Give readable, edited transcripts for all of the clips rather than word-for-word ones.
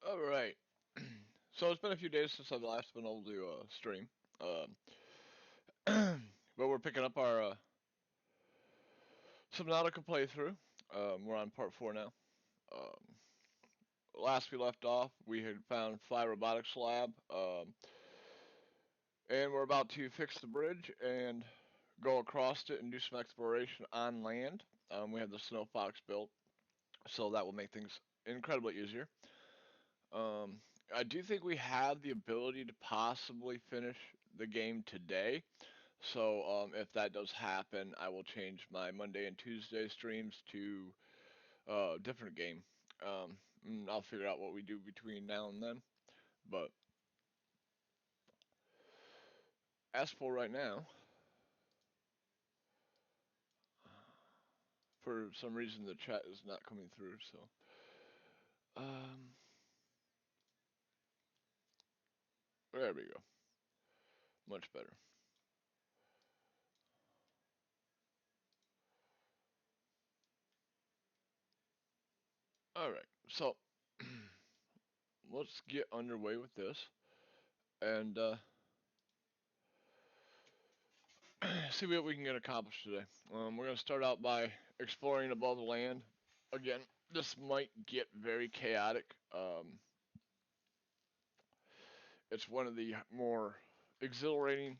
All right. So it's been a few days since I've last been able to stream. But we're picking up our Subnautica playthrough. We're on part 4 now. Um, Last we left off, we had found Fly Robotics Lab, and we're about to fix the bridge and go across it and do some exploration on land. We have the Snow Fox built, so that will make things incredibly easier. Um, I do think we have the ability to possibly finish the game today. So if that does happen, I will change my Monday and Tuesday streams to a different game. I'll figure out what we do between now and then. But as for right now, for some reason the chat is not coming through. So um, there we go. Much better. All right. So let's get underway with this and see what we can get accomplished today. We're going to start out by exploring above the land. Again, this might get very chaotic. It's one of the more exhilarating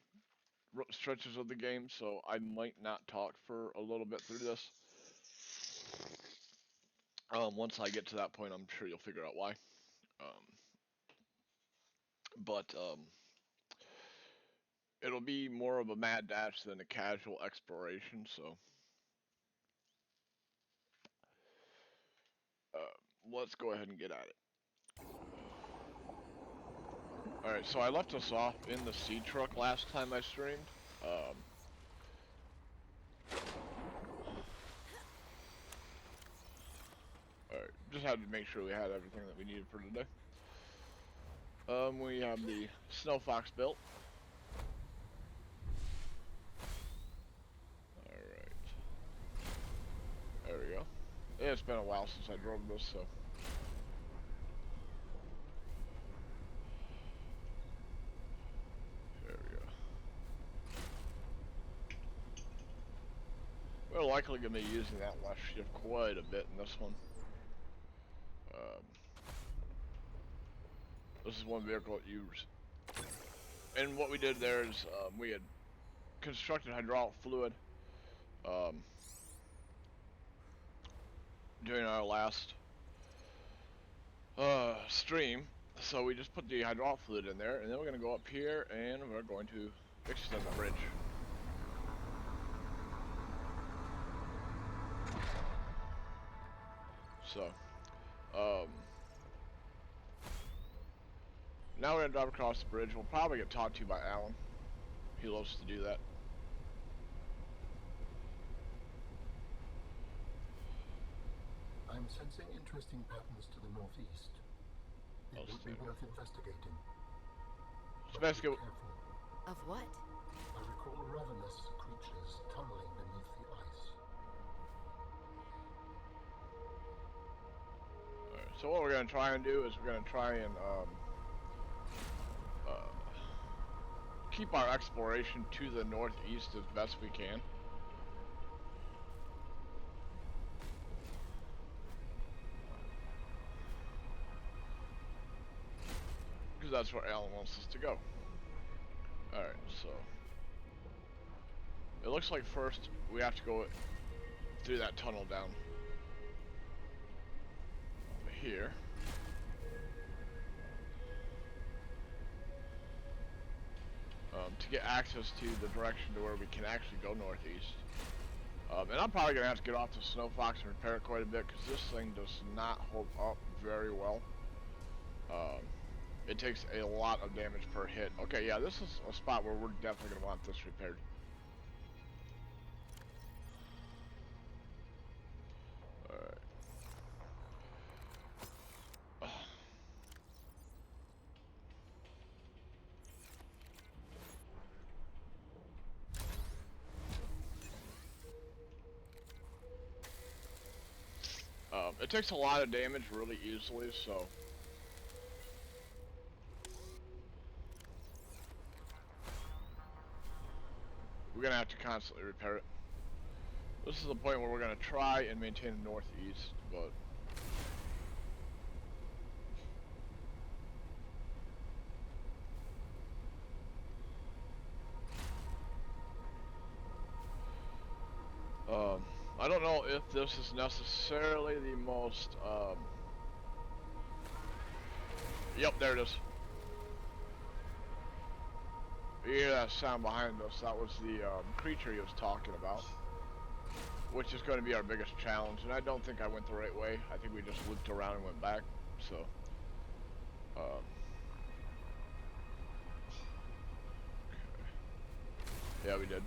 stretches of the game, so I might not talk for a little bit through this. Once I get to that point, I'm sure you'll figure out why. Um, but it'll be more of a mad dash than a casual exploration, so let's go ahead and get at it. Alright, so I left us off in the sea truck last time I streamed. Alright, just had to make sure we had everything that we needed for today. We have the Snow Fox built. Alright. There we go. Yeah, it's been a while since I drove this, so. There we go. We're likely going to be using that left shift quite a bit in this one. This is one vehicle that used. And what we did there is we had constructed hydraulic fluid during our last stream. So we just put the hydraulic fluid in there, and then we're going to go up here and we're going to extend the bridge. So, now we're going to drive across the bridge. We'll probably get talked to by Alan. He loves to do that. I'm sensing interesting patterns to the northeast. It would be worth investigating. Let's go. Careful. Of what? I recall ravenous creatures tunneling beneath the ice. Alright, so what we're going to try and do is we're going to try and keep our exploration to the northeast as best we can. Because that's where Alan wants us to go. Alright, so it looks like first we have to go through that tunnel down here. To get access to the direction to where we can actually go northeast. And I'm probably going to have to get off the Snow Fox and repair it quite a bit because this thing does not hold up very well. It takes a lot of damage per hit. Okay, yeah, this is a spot where we're definitely going to want this repaired. Alright. It takes a lot of damage really easily, so We're gonna have to constantly repair it. This is the point where we're gonna try and maintain the northeast, but I don't know if this is necessarily the most yep, there it is. You hear that sound behind us? That was the creature he was talking about, which is going to be our biggest challenge. And I don't think I went the right way. I think we just looped around and went back. So, um, yeah, we did.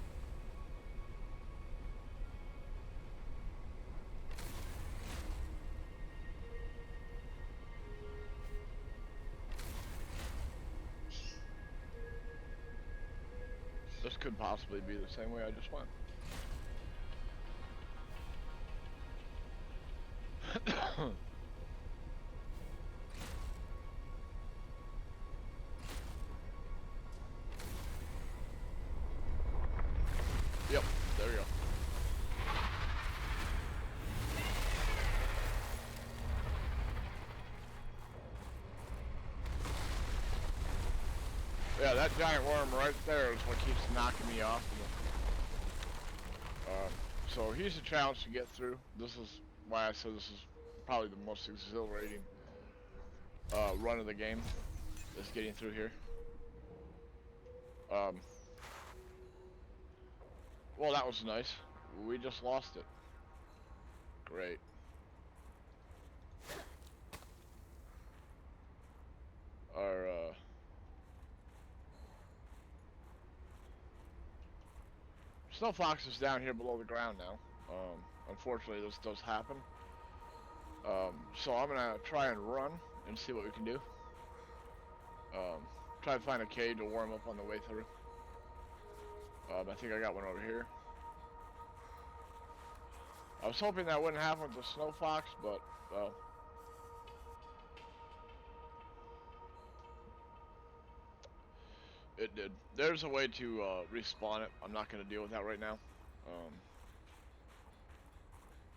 This could possibly be the same way I just went. Yep, there we go. Yeah, that giant worm right there is what keeps knocking me off. So he's a challenge to get through. This is why I said this is probably the most exhilarating run of the game, is getting through here. Well, that was nice. We just lost it. Great. Our snow fox is down here below the ground now. Unfortunately, this does happen. So I'm gonna try and run and see what we can do. Try to find a cave to warm up on the way through. I think I got one over here. I was hoping that wouldn't happen with the snow fox, but well. It did. There's a way to respawn it. I'm not gonna deal with that right now.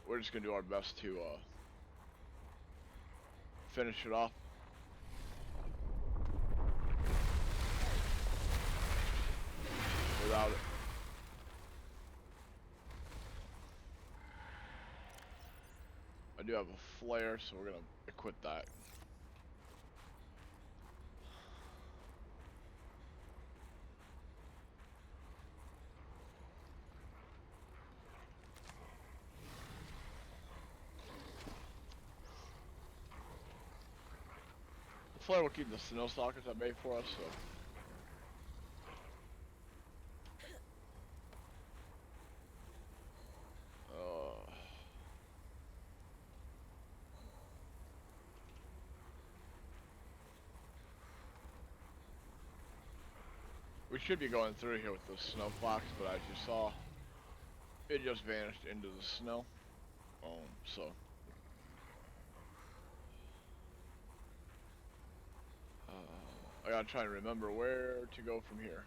We're just gonna do our best to finish it off. Without it. I do have a flare, so we're gonna equip that. The flare will keep the snow stalkers at bay for us, so. We should be going through here with the snow fox, but as you saw, it just vanished into the snow. So. I gotta try and remember where to go from here.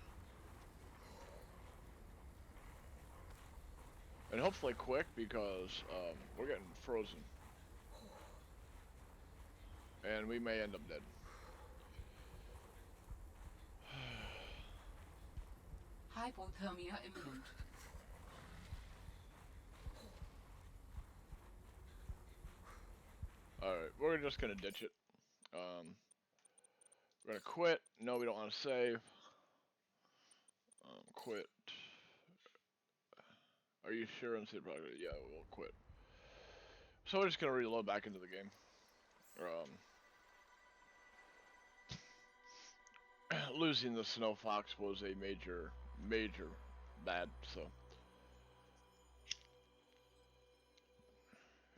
And hopefully quick, because we're getting frozen. And we may end up dead. Hypothermia imminent. Alright, we're just gonna ditch it. We're gonna quit. No, we don't want to save. Quit. Are you sure? And say probably, yeah, we'll quit. So we're just gonna reload back into the game. Losing the snow fox was a major bad. So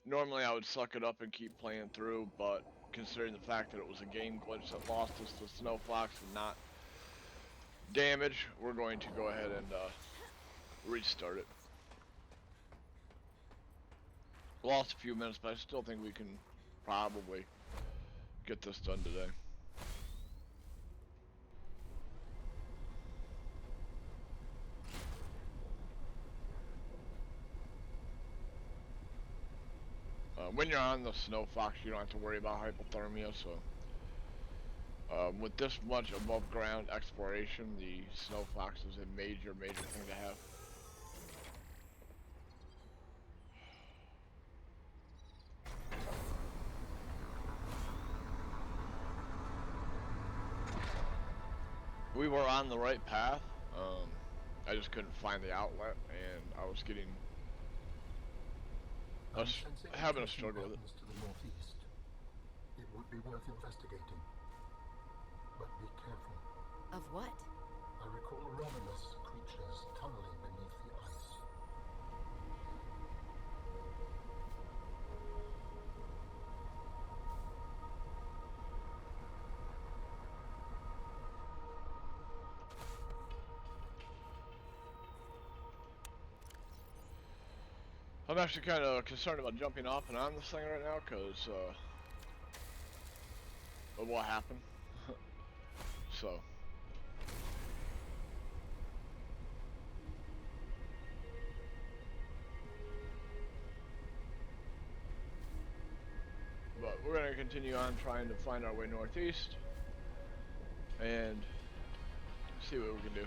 normally I would suck it up and keep playing through, but considering the fact that it was a game glitch that lost us the snow fox and not damage, we're going to go ahead and restart it. Lost a few minutes, but I still think we can probably get this done today. When you're on the snow fox, you don't have to worry about hypothermia. So, with this much above ground exploration, the snow fox is a major, major thing to have. We were on the right path. I just couldn't find the outlet, and I was getting having a struggle with it. To the northeast. It would be worth investigating, but be careful. Of what? I recall ravenous creatures tunneling beneath the ice. I'm actually kind of concerned about jumping off and on this thing right now because of what happened. So. But we're going to continue on trying to find our way northeast and see what we can do.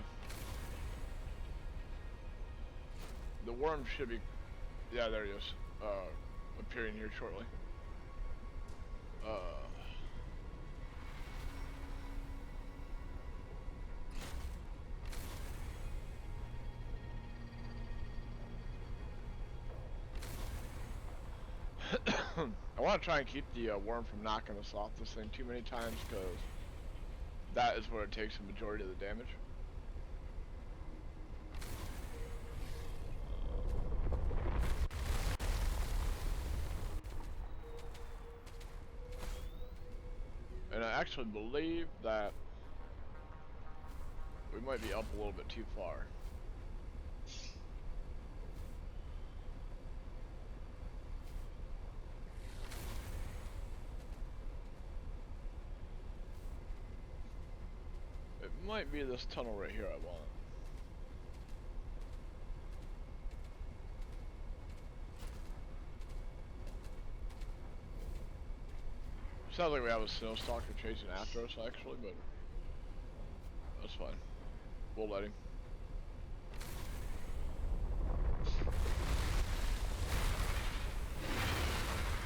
The worm should be, yeah, there he is, appearing here shortly. I want to try and keep the worm from knocking us off this thing too many times, because that is where it takes the majority of the damage. And I actually believe that we might be up a little bit too far. It might be this tunnel right here I want. Sounds like we have a snow stalker chasing after us actually, but that's fine. We'll let him.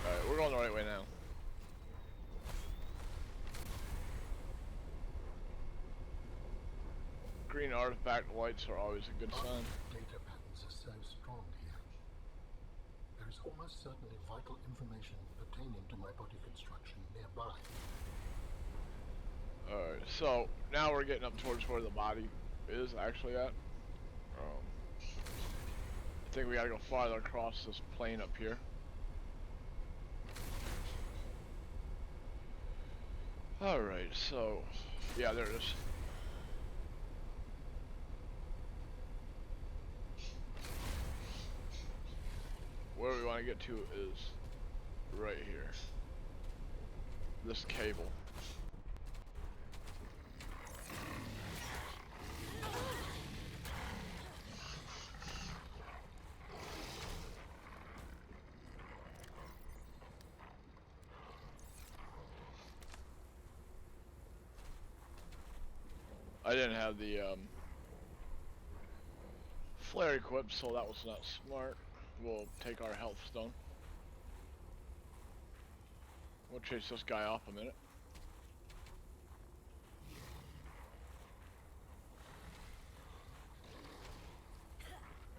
Alright, we're going the right way now. Green artifact lights are always a good sign. Data patterns are so strong here. There is almost certainly vital information pertaining to my body construction nearby. Alright, so now we're getting up towards where the body is actually at. I think we gotta go farther across this plane up here. Alright, so yeah, there it is. Where we want to get to is right here. This cable. I didn't have the flare equipped, so that was not smart. We'll take our health stone. We'll chase this guy off a minute.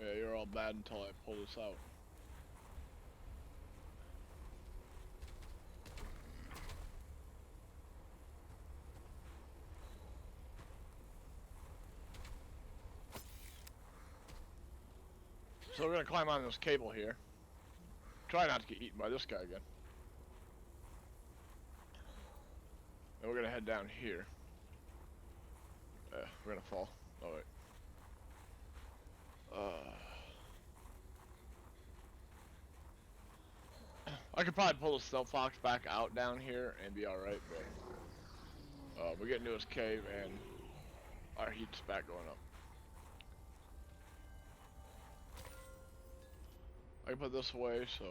Yeah, you're all bad until I pull this out. So we're gonna climb on this cable here. Try not to get eaten by this guy again. And we're gonna head down here. We're gonna fall. Alright. I could probably pull the stealth fox back out down here and be alright, but we're getting to this cave and our heat's back going up. I can put this away, so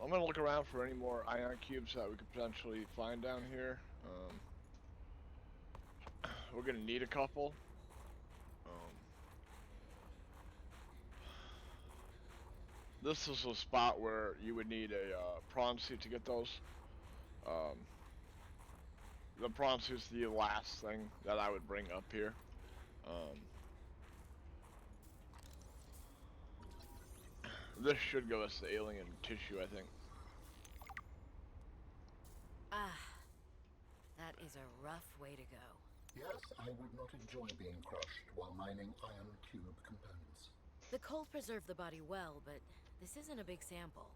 I'm gonna look around for any more ion cubes that we could potentially find down here. We're gonna need a couple. Um, this is a spot where you would need a prawn suit to get those. Um, the prawn suit's the last thing that I would bring up here. Um, this should give us the alien tissue, I think. Ah, that is a rough way to go. Yes, I would not enjoy being crushed while mining ion cube components. The cold preserved the body well, but this isn't a big sample.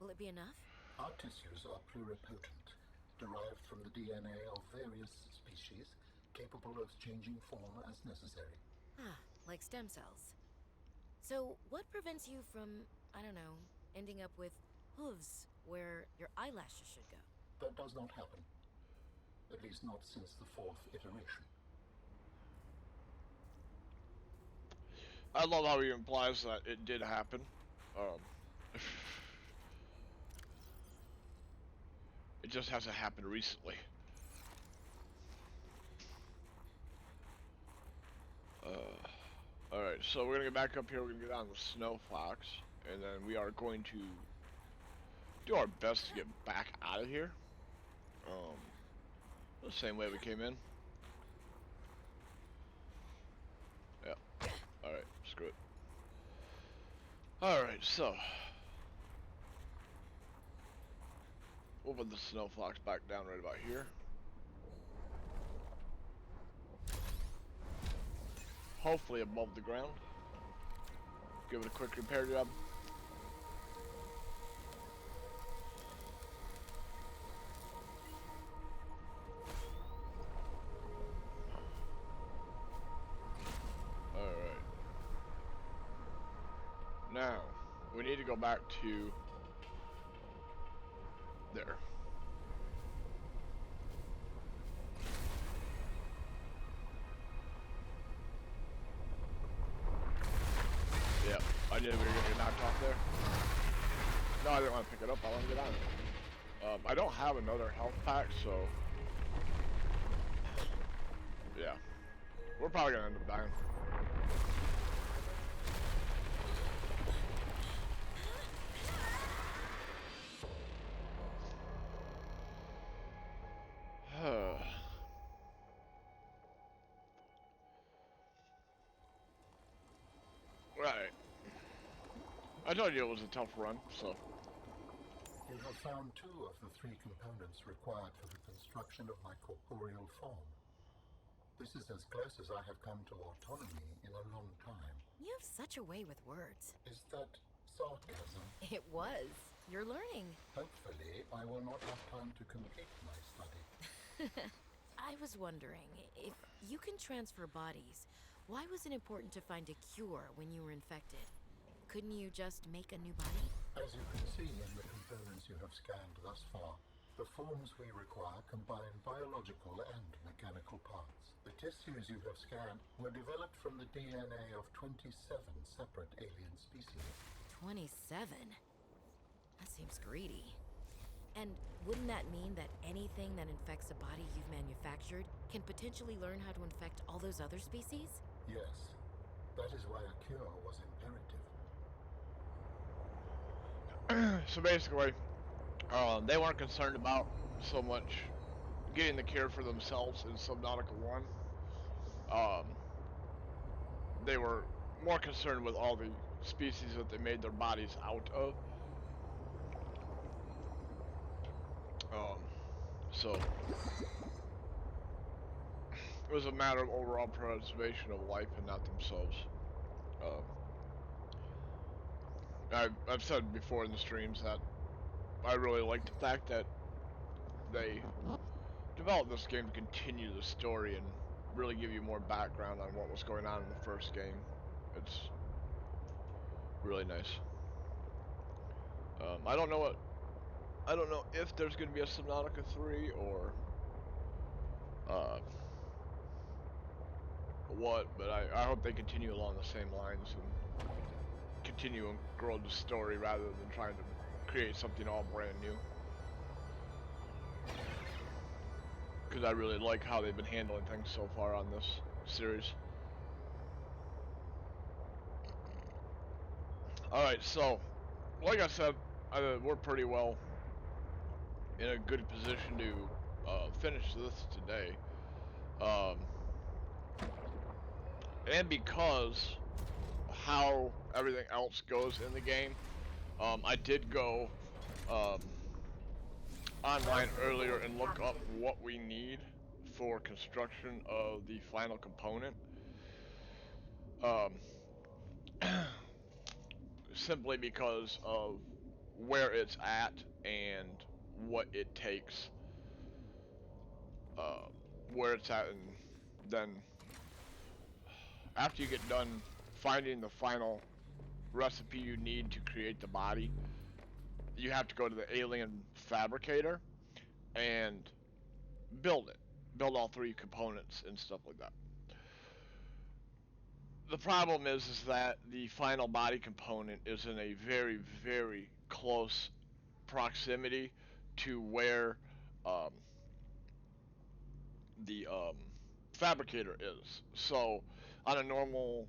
Will it be enough? Our tissues are pluripotent, derived from the DNA of various species, capable of changing form as necessary. Ah, like stem cells. So, what prevents you from, I don't know, ending up with hooves where your eyelashes should go? That does not happen. At least not since the fourth iteration. I love how he implies that it did happen. It just hasn't happened recently. Alright, so we're gonna get back up here, we're gonna get on the Snow Fox, and then we are going to do our best to get back out of here. The same way we came in. Yep. Alright, screw it. Alright, so we'll put the Snow Fox back down right about here. Hopefully above the ground. Give it a quick repair job. Alright. Now, we need to go back to there. Yep, I knew we were gonna get knocked off there. No, I didn't want to pick it up, I want to get on it. I don't have another health pack, so yeah. We're probably gonna end up dying. Right. I told you it was a tough run, so. You have found 2 of the 3 components required for the construction of my corporeal form. This is as close as I have come to autonomy in a long time. You have such a way with words. Is that sarcasm? It was. You're learning. Hopefully, I will not have time to complete my study. I was wondering, if you can transfer bodies, why was it important to find a cure when you were infected? Couldn't you just make a new body? As you can see in the components you have scanned thus far, the forms we require combine biological and mechanical parts. The tissues you have scanned were developed from the DNA of 27 separate alien species. 27? That seems greedy. And wouldn't that mean that anything that infects a body you've manufactured can potentially learn how to infect all those other species? Yes, that is why a cure was imperative. So basically, they weren't concerned about so much getting the cure for themselves in Subnautica 1. They were more concerned with all the species that they made their bodies out of. So it was a matter of overall preservation of life and not themselves. I've said before in the streams that I really like the fact that they developed this game to continue the story and really give you more background on what was going on in the first game. It's really nice. I don't know if there's going to be a Subnautica 3 or what, but I hope they continue along the same lines and continue and grow the story rather than trying to create something all brand new. Because I really like how they've been handling things so far on this series. Alright, so, like I said, we're pretty well in a good position to finish this today. And because how everything else goes in the game, I did go online earlier and look up what we need for construction of the final component. Simply because of where it's at and what it takes, uh, where it's at, and then after you get done finding the final recipe you need to create the body, you have to go to the alien fabricator and build it. Build all three components and stuff like that. The problem is that the final body component is in a very, very close proximity to where um, the fabricator is. So on a normal,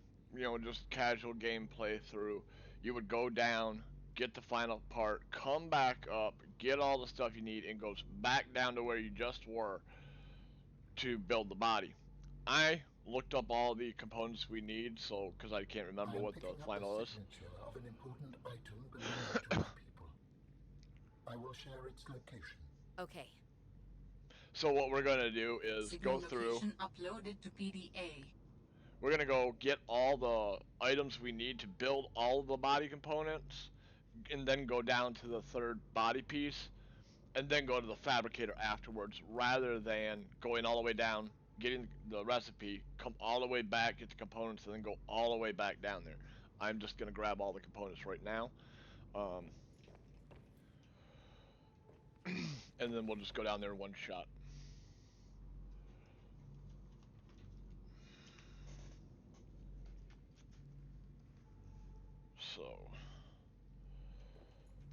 just casual game playthrough, you would go down, get the final part, come back up, get all the stuff you need, and goes back down to where you just were to build the body. I looked up all the components we need, so because I can't remember I am what the picking up final the is. signature of an important item belonging to our people. I will share its location. Okay. So what we're gonna do is Signal go through. location uploaded to PDA. We're gonna go get all the items we need to build all of the body components, and then go down to the third body piece, and then go to the fabricator afterwards, rather than going all the way down, getting the recipe, come all the way back, get the components, and then go all the way back down there. I'm just gonna grab all the components right now, and then we'll just go down there in one shot.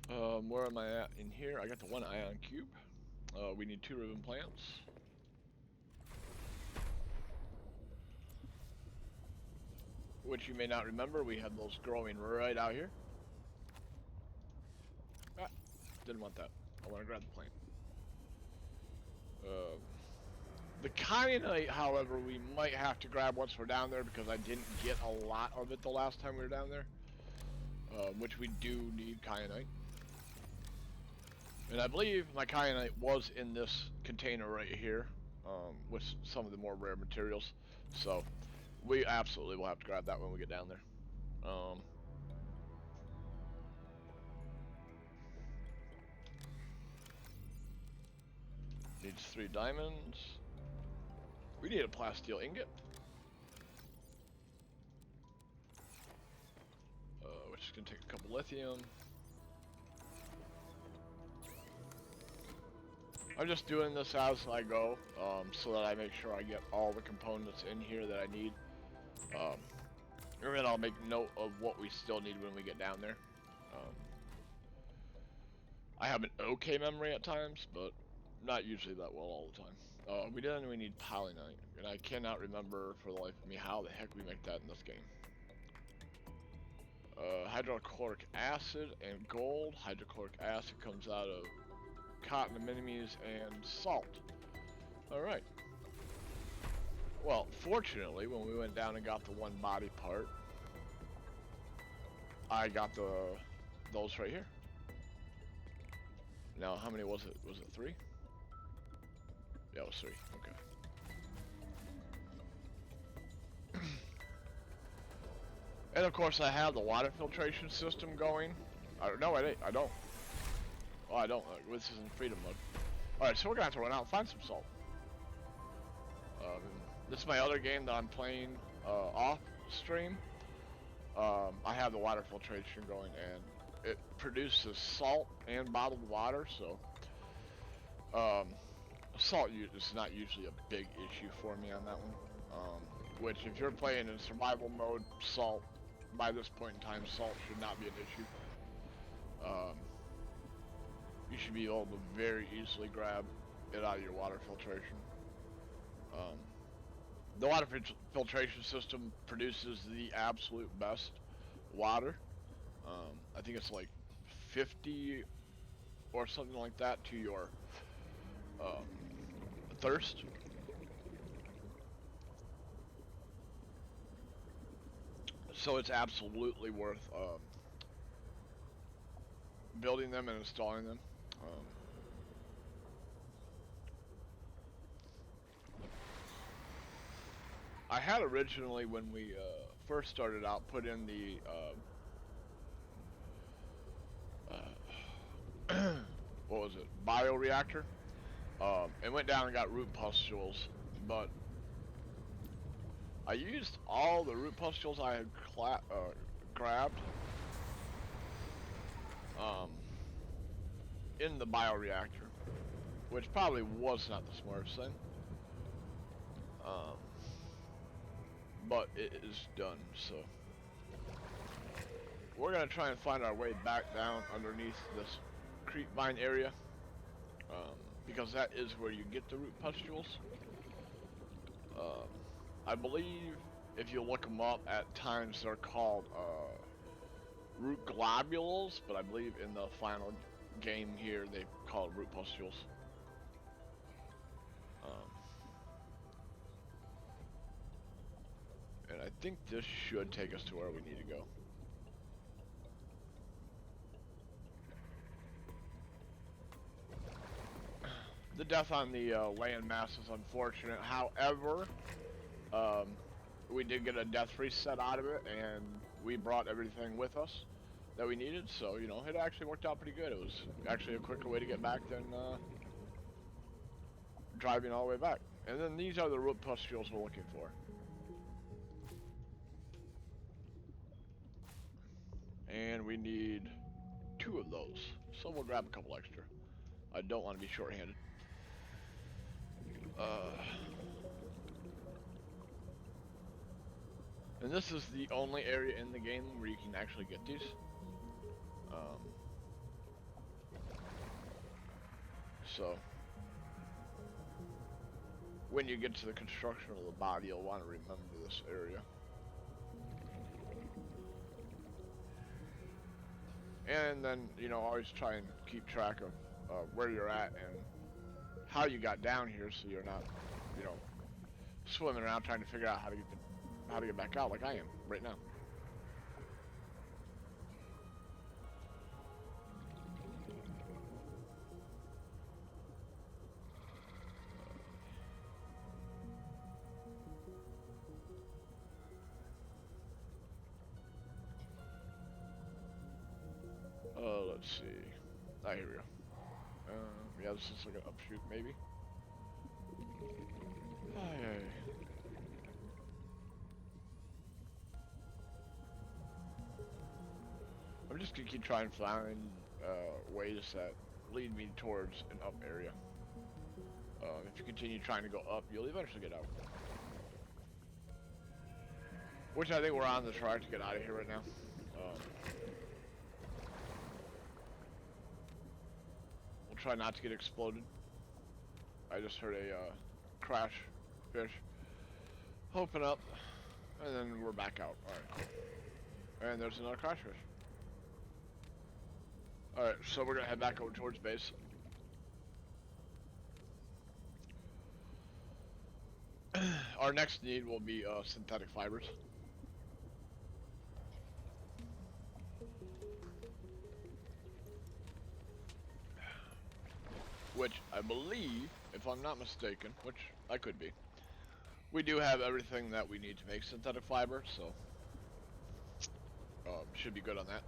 So, where am I at in here? I got the one ion cube. We need 2 ribbon plants. Which you may not remember, we had those growing right out here. Ah, didn't want that. I want to grab the plant. The kyanite, however, we might have to grab once we're down there because I didn't get a lot of it the last time we were down there. Which we do need kyanite. And I believe my kyanite was in this container right here, with some of the more rare materials. So, we absolutely will have to grab that when we get down there. Needs 3 diamonds. We need a plasteel ingot. Which is going to take a couple lithium. I'm just doing this as I go, so that I make sure I get all the components in here that I need. And then I'll make note of what we still need when we get down there. I have an okay memory at times, but not usually that well all the time. We need polynite, and I cannot remember for the life of me how the heck we make that in this game. Hydrochloric acid and gold. Hydrochloric acid comes out of cotton anemones and salt. Alright. Well, fortunately, when we went down and got the one body part, I got those right here. Now, how many was it? Was it 3? Yeah, it was 3. Okay. And of course, I have the water filtration system going. No, I don't. Oh, I don't. This is in freedom mode. Alright, so we're gonna have to run out and find some salt. This is my other game that I'm playing off stream. I have the water filtration going, and it produces salt and bottled water, so salt is not usually a big issue for me on that one. Which, if you're playing in survival mode, by this point in time, salt should not be an issue. you should be able to very easily grab it out of your water filtration. Um, the water filtration system produces the absolute best water. I think it's like 50 or something like that to your um, thirst. So it's absolutely worth building them and installing them. Um, I had originally, when we first started out, put in the what was it, bioreactor, and went down and got root pustules, but I used all the root pustules I had grabbed um, in the bioreactor, which probably was not the smartest thing, um, but it is done. So we're gonna try and find our way back down underneath this creep vine area, um, because that is where you get the root pustules. Um, I believe if you look them up, at times they're called root globules, but I believe in the final game here they call it root pustules. Um, and I think this should take us to where we need to go. The death on the land mass is unfortunate. However, um, we did get a death reset out of it, and we brought everything with us that we needed. So you know, it actually worked out pretty good. It was actually a quicker way to get back than driving all the way back. And then these are the root pustules we're looking for. And we need 2 of those. So we'll grab a couple extra. I don't want to be short-handed. And this is the only area in the game where you can actually get these. So when you get to the construction of the body, you'll want to remember this area. And then, you know, always try and keep track of where you're at and how you got down here, so you're not, you know, swimming around trying to figure out how to get back out like I am right now. Let's see. Ah, here we go. Yeah, this is like an upshoot, maybe. Aye. I'm just gonna keep trying to find ways that lead me towards an up area. If you continue trying to go up, you'll eventually get out. Which I think we're on the track to get out of here right now. We'll try not to get exploded. I just heard a crash fish open up, and then we're back out. Alright, cool. And there's another crash fish. Alright, so we're gonna head back over towards base. Our next need will be synthetic fibers. Which I believe, if I'm not mistaken, which I could be, we do have everything that we need to make synthetic fiber, so should be good on that.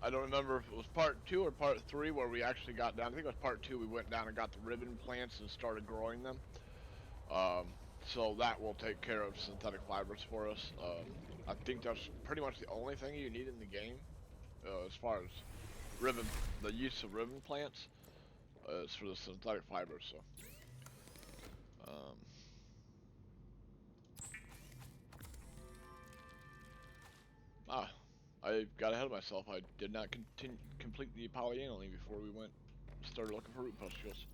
I don't remember if it was part 2 or part 3 where we actually got down. I think it was part 2. We went down and got the ribbon plants and started growing them. So that will take care of synthetic fibers for us. I think that's pretty much the only thing you need in the game as far as the use of ribbon plants is for the synthetic fibers. So. I got ahead of myself. I did not complete the polyannealing before we started looking for root pustules.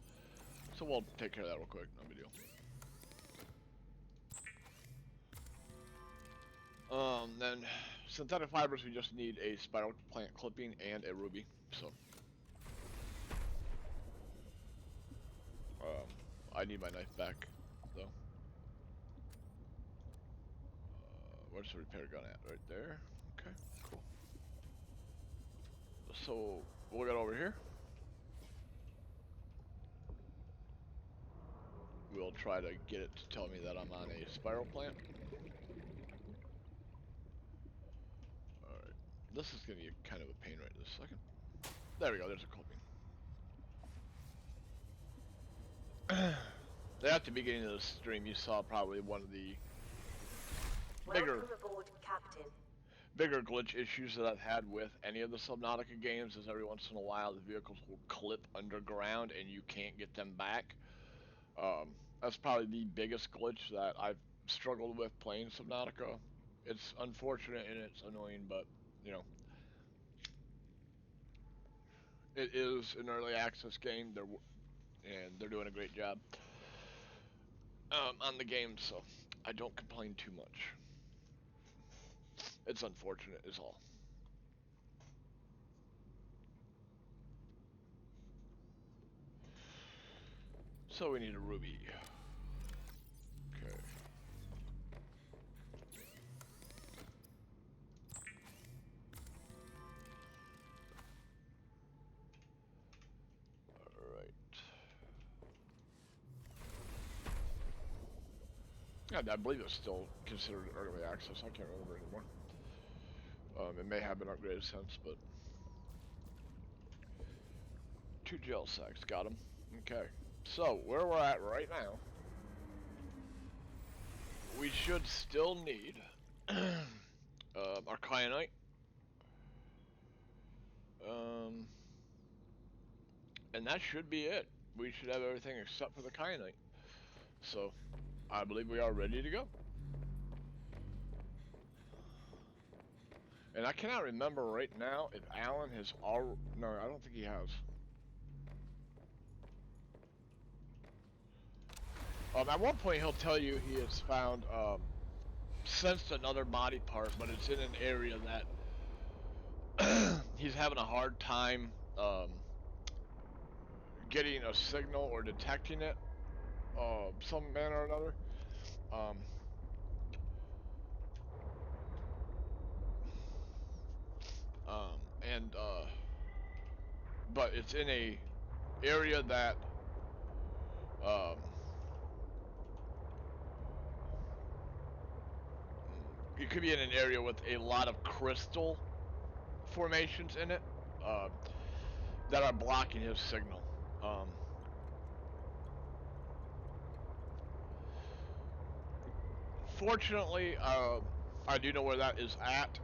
So we'll take care of that real quick. No big deal. Then synthetic fibers, we just need a spiral plant clipping and a ruby. So, I need my knife back, though. Where's the repair gun at? Right there. Okay, cool. So, we'll get over here. We'll try to get it to tell me that I'm on a spiral plant. Alright. This is going to be kind of a pain right this second. There we go, there's a clipping. At the beginning of the stream, you saw probably one of the bigger glitch issues that I've had with any of the Subnautica games is every once in a while the vehicles will clip underground and you can't get them back. That's probably the biggest glitch that I've struggled with playing Subnautica. It's unfortunate and it's annoying, but you know, it is an early access game. They're doing a great job on the game, so I don't complain too much. It's unfortunate, is all. So we need a ruby. Okay. Alright. Yeah, I believe it's still considered early access. I can't remember anymore. It may have been upgraded since, but 2 gel sacks, got them. Okay, so where we're at right now, we should still need our kyanite, and that should be it. We should have everything except for the kyanite. So I believe we are ready to go. And I cannot remember right now if Alan has no, I don't think he has. At one point he'll tell you he has found, sensed another body part, but it's in an area that he's having a hard time, getting a signal or detecting it, some manner or another. Um, and, but it's in a area that, um, it could be in an area with a lot of crystal formations in it, uh, that are blocking his signal. Fortunately, I do know where that is at.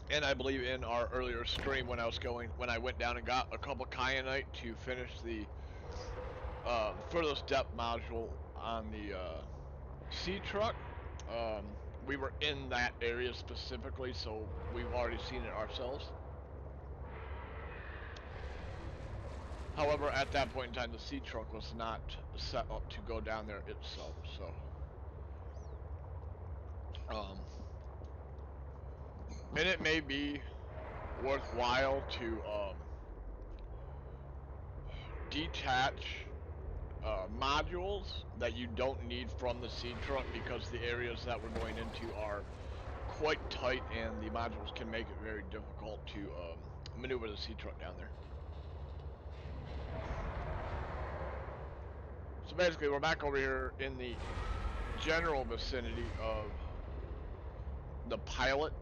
And I believe in our earlier stream when I went down and got a couple kyanite to finish the furthest depth module on the sea truck. We were in that area specifically, so we've already seen it ourselves. However, at that point in time, the sea truck was not set up to go down there itself, so and it may be worthwhile to detach modules that you don't need from the sea truck because the areas that we're going into are quite tight and the modules can make it very difficult to maneuver the sea truck down there. So basically we're back over here in the general vicinity of the pilot.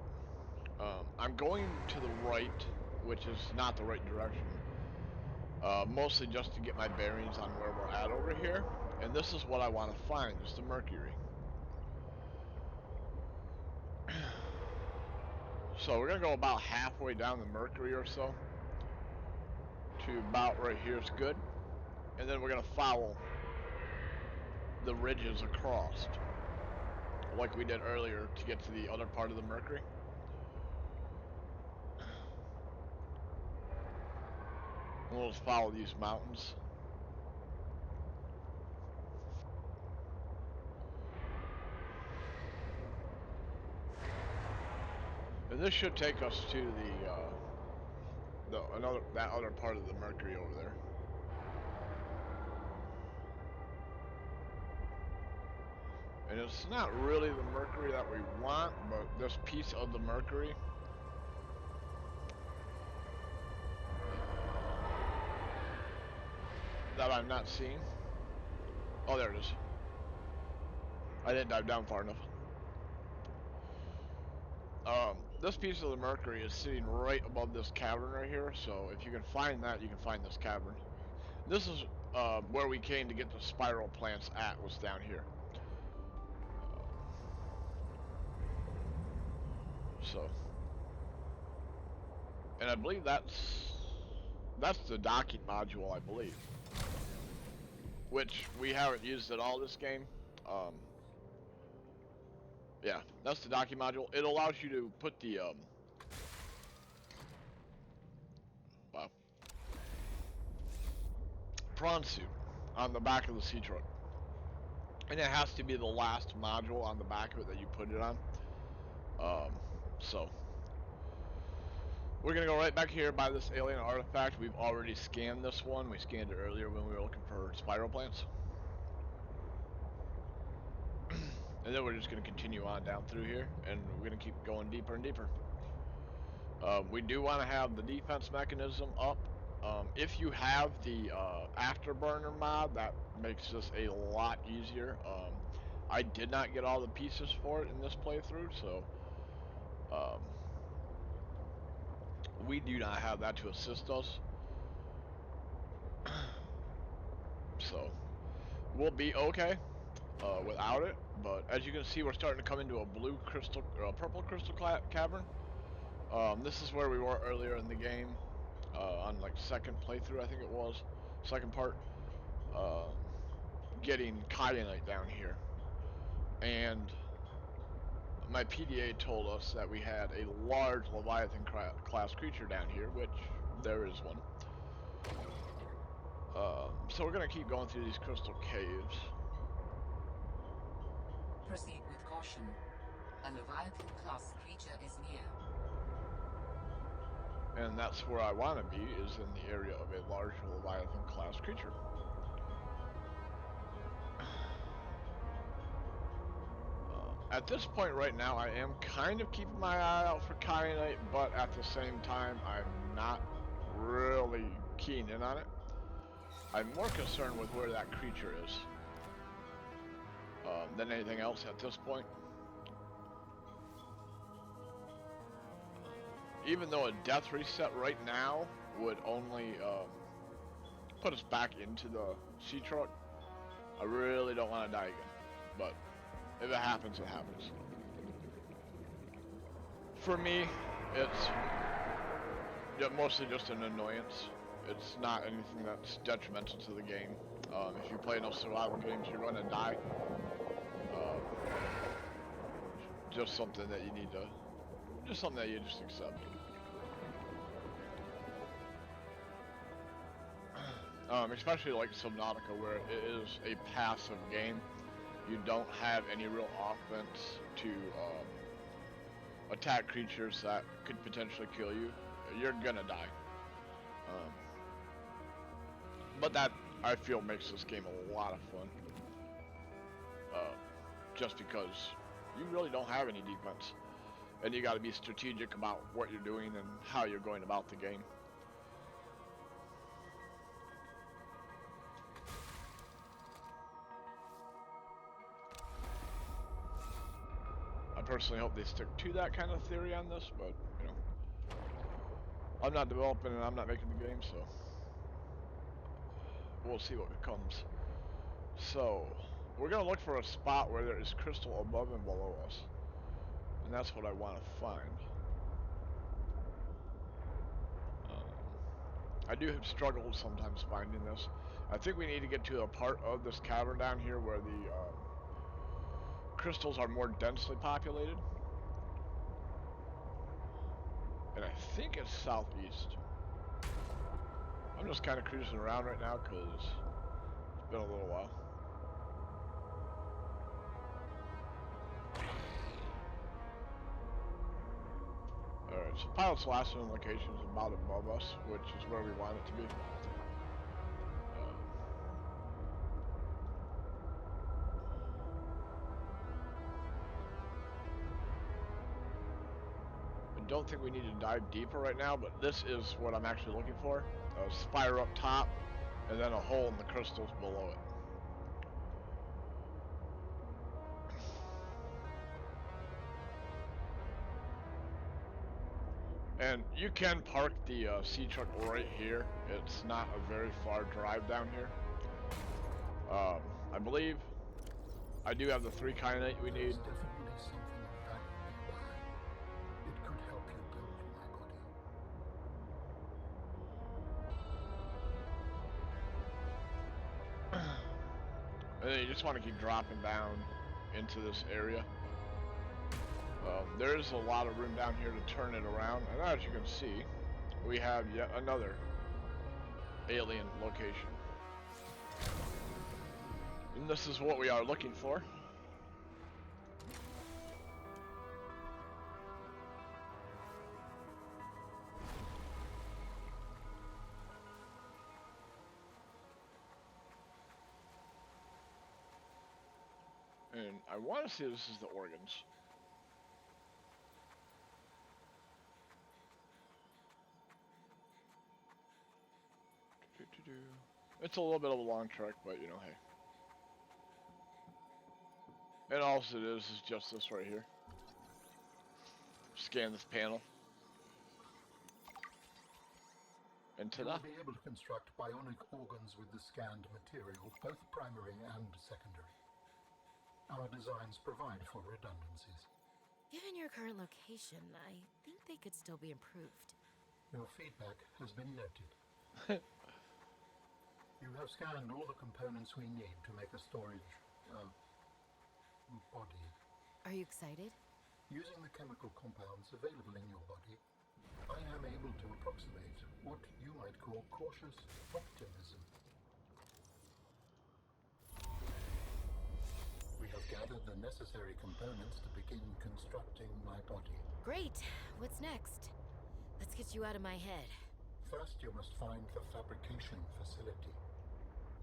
I'm going to the right, which is not the right direction. Mostly just to get my bearings on where we're at over here. And this is what I want to find, is the mercury. So we're going to go about halfway down the mercury or so. To about right here is good. And then we're going to follow the ridges across, like we did earlier to get to the other part of the Mercury. We'll just follow these mountains. And this should take us to that other part of the Mercury over there. And it's not really the Mercury that we want, but this piece of the Mercury that I'm not seeing. Oh, there it is. I didn't dive down far enough. This piece of the Mercury is sitting right above this cavern right here, so if you can find that, you can find this cavern. This is where we came to get the spiral plants at, was down here. So, and I believe that's the docking module, I believe, which we haven't used at all this game. Yeah, that's the docking module. It allows you to put the wow, prawn suit on the back of the sea truck, and it has to be the last module on the back of it that you put it on. So we're gonna go right back here by this alien artifact. We've already scanned this one. We scanned it earlier when we were looking for spiral plants. And then we're just going to continue on down through here, and we're going to keep going deeper and deeper. We do want to have the defense mechanism up. If you have the afterburner mod, that makes this a lot easier. I did not get all the pieces for it in this playthrough, so we do not have that to assist us. So we'll be okay without it, but as you can see, we're starting to come into a purple crystal cavern. This is where we were earlier in the game, on like second playthrough, I think it was, second part, getting kyanite down here. And my PDA told us that we had a large Leviathan class creature down here, which there is one. So we're gonna keep going through these crystal caves. Proceed with caution. A Leviathan class creature is near. And that's where I want to be, is in the area of a large Leviathan class creature. At this point right now, I am kind of keeping my eye out for kyanite, but at the same time, I'm not really keen in on it. I'm more concerned with where that creature is than anything else at this point. Even though a death reset right now would only put us back into the sea truck, I really don't want to die again. But if it happens, it happens. For me, it's mostly just an annoyance. It's not anything that's detrimental to the game. If you play enough survival games, you're going to die. Just something that you need to, just something that you just accept. Especially like Subnautica, where it is a passive game. You don't have any real offense to attack creatures that could potentially kill you. You're gonna die. But that, I feel, makes this game a lot of fun. Just because you really don't have any defense. And you gotta be strategic about what you're doing and how you're going about the game. I personally hope they stick to that kind of theory on this, but, you know, I'm not developing and I'm not making the game, so we'll see what comes. So, we're going to look for a spot where there is crystal above and below us, and that's what I want to find. I do have struggled sometimes finding this. I think we need to get to a part of this cavern down here where the crystals are more densely populated. And I think it's southeast. I'm just kind of cruising around right now because it's been a little while. Alright, so pilot's last known location is about above us, which is where we want it to be. I don't think we need to dive deeper right now, but this is what I'm actually looking for. A spire up top, and then a hole in the crystals below it. And you can park the sea truck right here. It's not a very far drive down here. I believe I do have the 3 kyanite we need. There's definitely something of value nearby. It could help you build my body. And then you just want to keep dropping down into this area. There is a lot of room down here to turn it around, and as you can see, we have yet another alien location. And this is what we are looking for. And I want to say this is the organs. It's a little bit of a long trek, but you know, hey. And all it is just this right here. Scan this panel. And You ta-da. will be able to construct bionic organs with the scanned material, both primary and secondary. Our designs provide for redundancies. Given your current location, I think they could still be improved. Your feedback has been noted. You have scanned all the components we need to make a storage body. Are you excited? Using the chemical compounds available in your body, I am able to approximate what you might call cautious optimism. We have gathered the necessary components to begin constructing my body. Great. What's next? Let's get you out of my head. First, you must find the fabrication facility.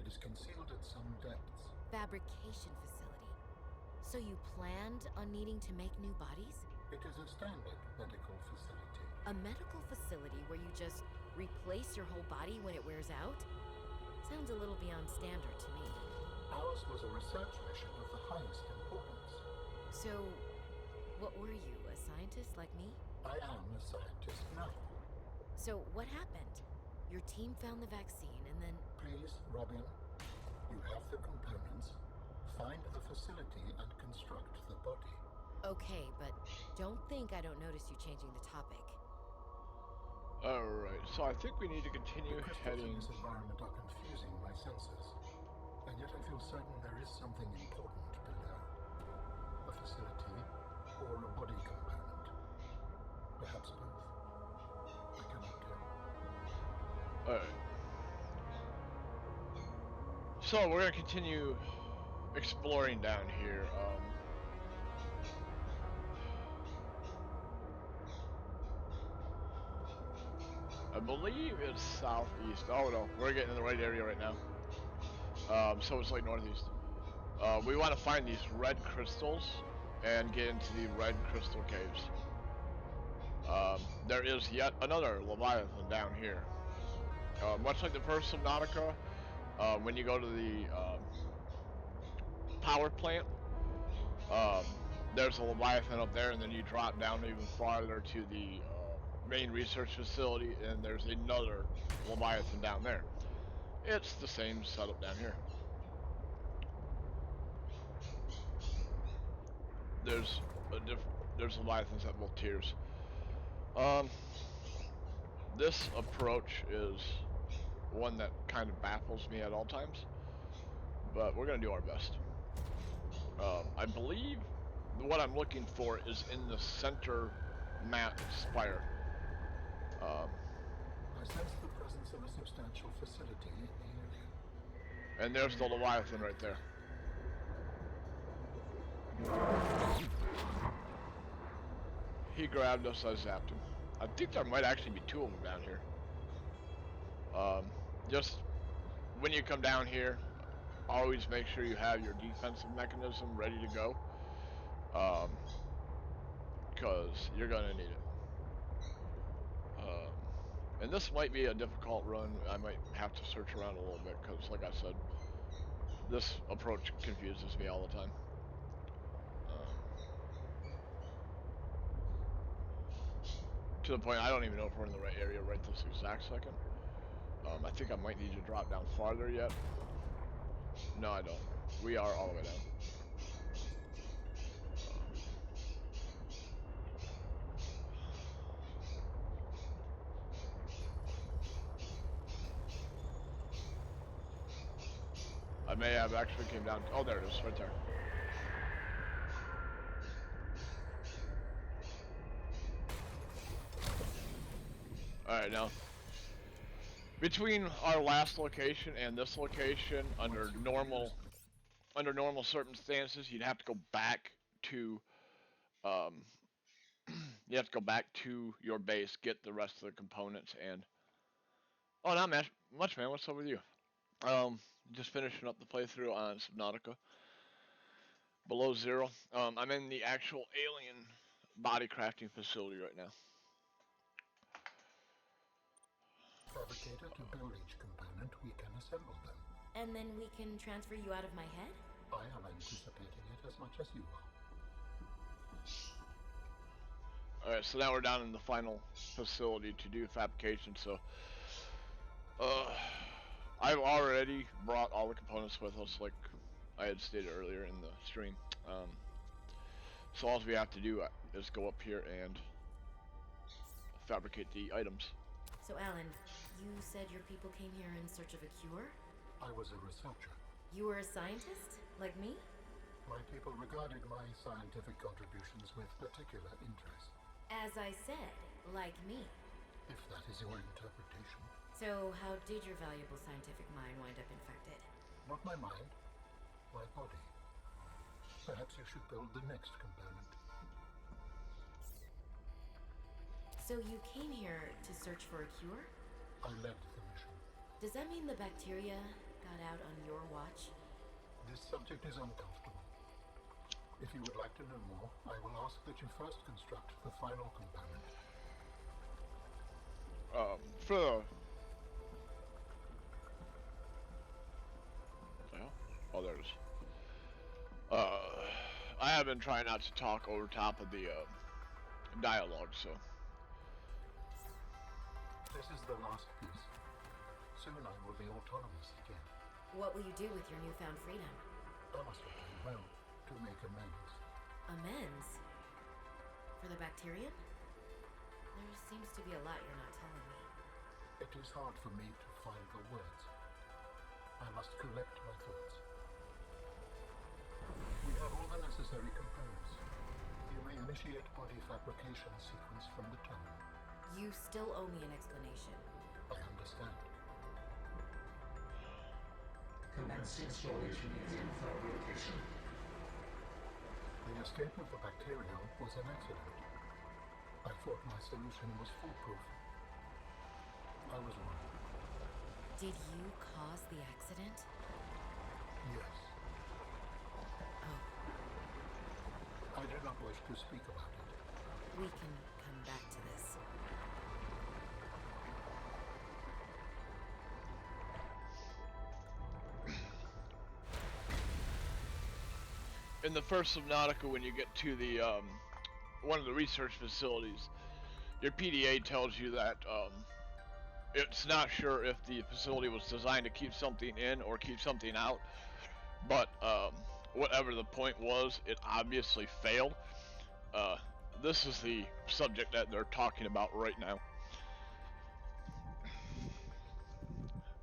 It is concealed at some depths. Fabrication facility. So you planned on needing to make new bodies? It is a standard medical facility. A medical facility where you just replace your whole body when it wears out? Sounds a little beyond standard to me. Ours was a research mission of the highest importance. So, what were you, a scientist like me? I am a scientist now. So, what happened? Your team found the vaccine and then... Please, Robin, you have the components. Find the facility and construct the body. Okay, but don't think I don't notice you changing the topic. Alright, so I think we need to continue The crystals heading. in this environment are confusing my senses. And yet I feel certain there is something important below. A facility or a body component. Perhaps both. I cannot tell. Alright. So we're gonna continue exploring down here. I believe it's southeast. Oh no, we're getting in the right area right now. So it's like northeast. We want to find these red crystals and get into the red crystal caves. There is yet another Leviathan down here. Much like the first Subnautica, when you go to the power plant, um, there's a Leviathan up there, and then you drop down even farther to the main research facility, and there's another Leviathan down there. It's the same setup down here. There's there's Leviathans at both tiers. This approach is one that kind of baffles me at all times, but we're gonna do our best. I believe what I'm looking for is in the center map spire. I sense the presence of a substantial facility in the area. And there's the Leviathan right there. He grabbed us, I zapped him. I think there might actually be two of them down here. Just when you come down here, always make sure you have your defensive mechanism ready to go. Because you're gonna need it. And this might be a difficult run. I might have to search around a little bit because, like I said, this approach confuses me all the time. To the point I don't even know if we're in the right area right this exact second. I think I might need to drop down farther yet. No, I don't. We are all the way down. I may have actually came down. Oh, there it is, right there. Alright, now. Between our last location and this location, under normal circumstances, you'd have to go back to you have to go back to your base, get the rest of the components, and oh, not much, man. What's up with you? Just finishing up the playthrough on Subnautica. Below Zero. I'm in the actual alien body crafting facility right now. Fabricator to build each component, we can assemble them. And then we can transfer you out of my head? I am anticipating it as much as you are. Alright, so now we're down in the final facility to do fabrication, so I've already brought all the components with us, like I had stated earlier in the stream. So all we have to do is go up here and fabricate the items. So, Alan, you said your people came here in search of a cure? I was a researcher. You were a scientist? Like me? My people regarded my scientific contributions with particular interest. As I said, like me. If that is your interpretation. So, how did your valuable scientific mind wind up infected? Not my mind, my body. Perhaps you should build the next component. So you came here to search for a cure? I led the mission. Does that mean the bacteria got out on your watch? This subject is uncomfortable. If you would like to know more, I will ask that you first construct the final component. For oh, there it is. I have been trying not to talk over top of the dialogue, so. This is the last piece. Soon I will be autonomous again. What will you do with your newfound freedom? I must return home to make amends. Amends? For the bacterium? There seems to be a lot you're not telling me. It is hard for me to find the words. I must collect my thoughts. We have all the necessary components. You may initiate body fabrication sequence from the tunnel. You still owe me an explanation. I understand. Commence installation using fabrication. The escape of the bacterium was an accident. I thought my solution was foolproof. I was wrong. Did you cause the accident? Yes. Oh, I do not wish to speak about it. we can come back to this. In the first Subnautica, when you get to the one of the research facilities, your PDA tells you that it's not sure if the facility was designed to keep something in or keep something out, but whatever the point was, it obviously failed. This is the subject that they're talking about right now.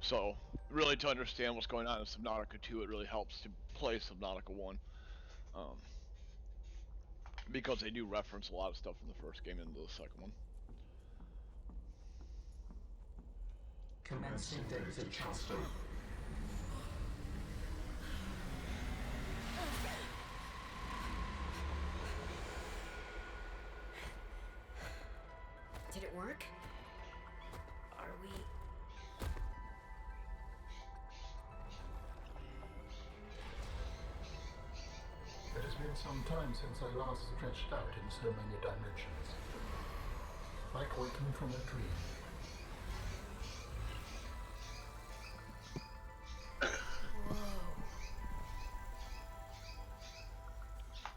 So really, to understand what's going on in Subnautica 2, it really helps to play Subnautica 1, um, because they do reference a lot of stuff from the first game into the second one. Commencing data transfer. Did it work? Are we... It has been some time since I last stretched out in so many dimensions. Like waking from a dream.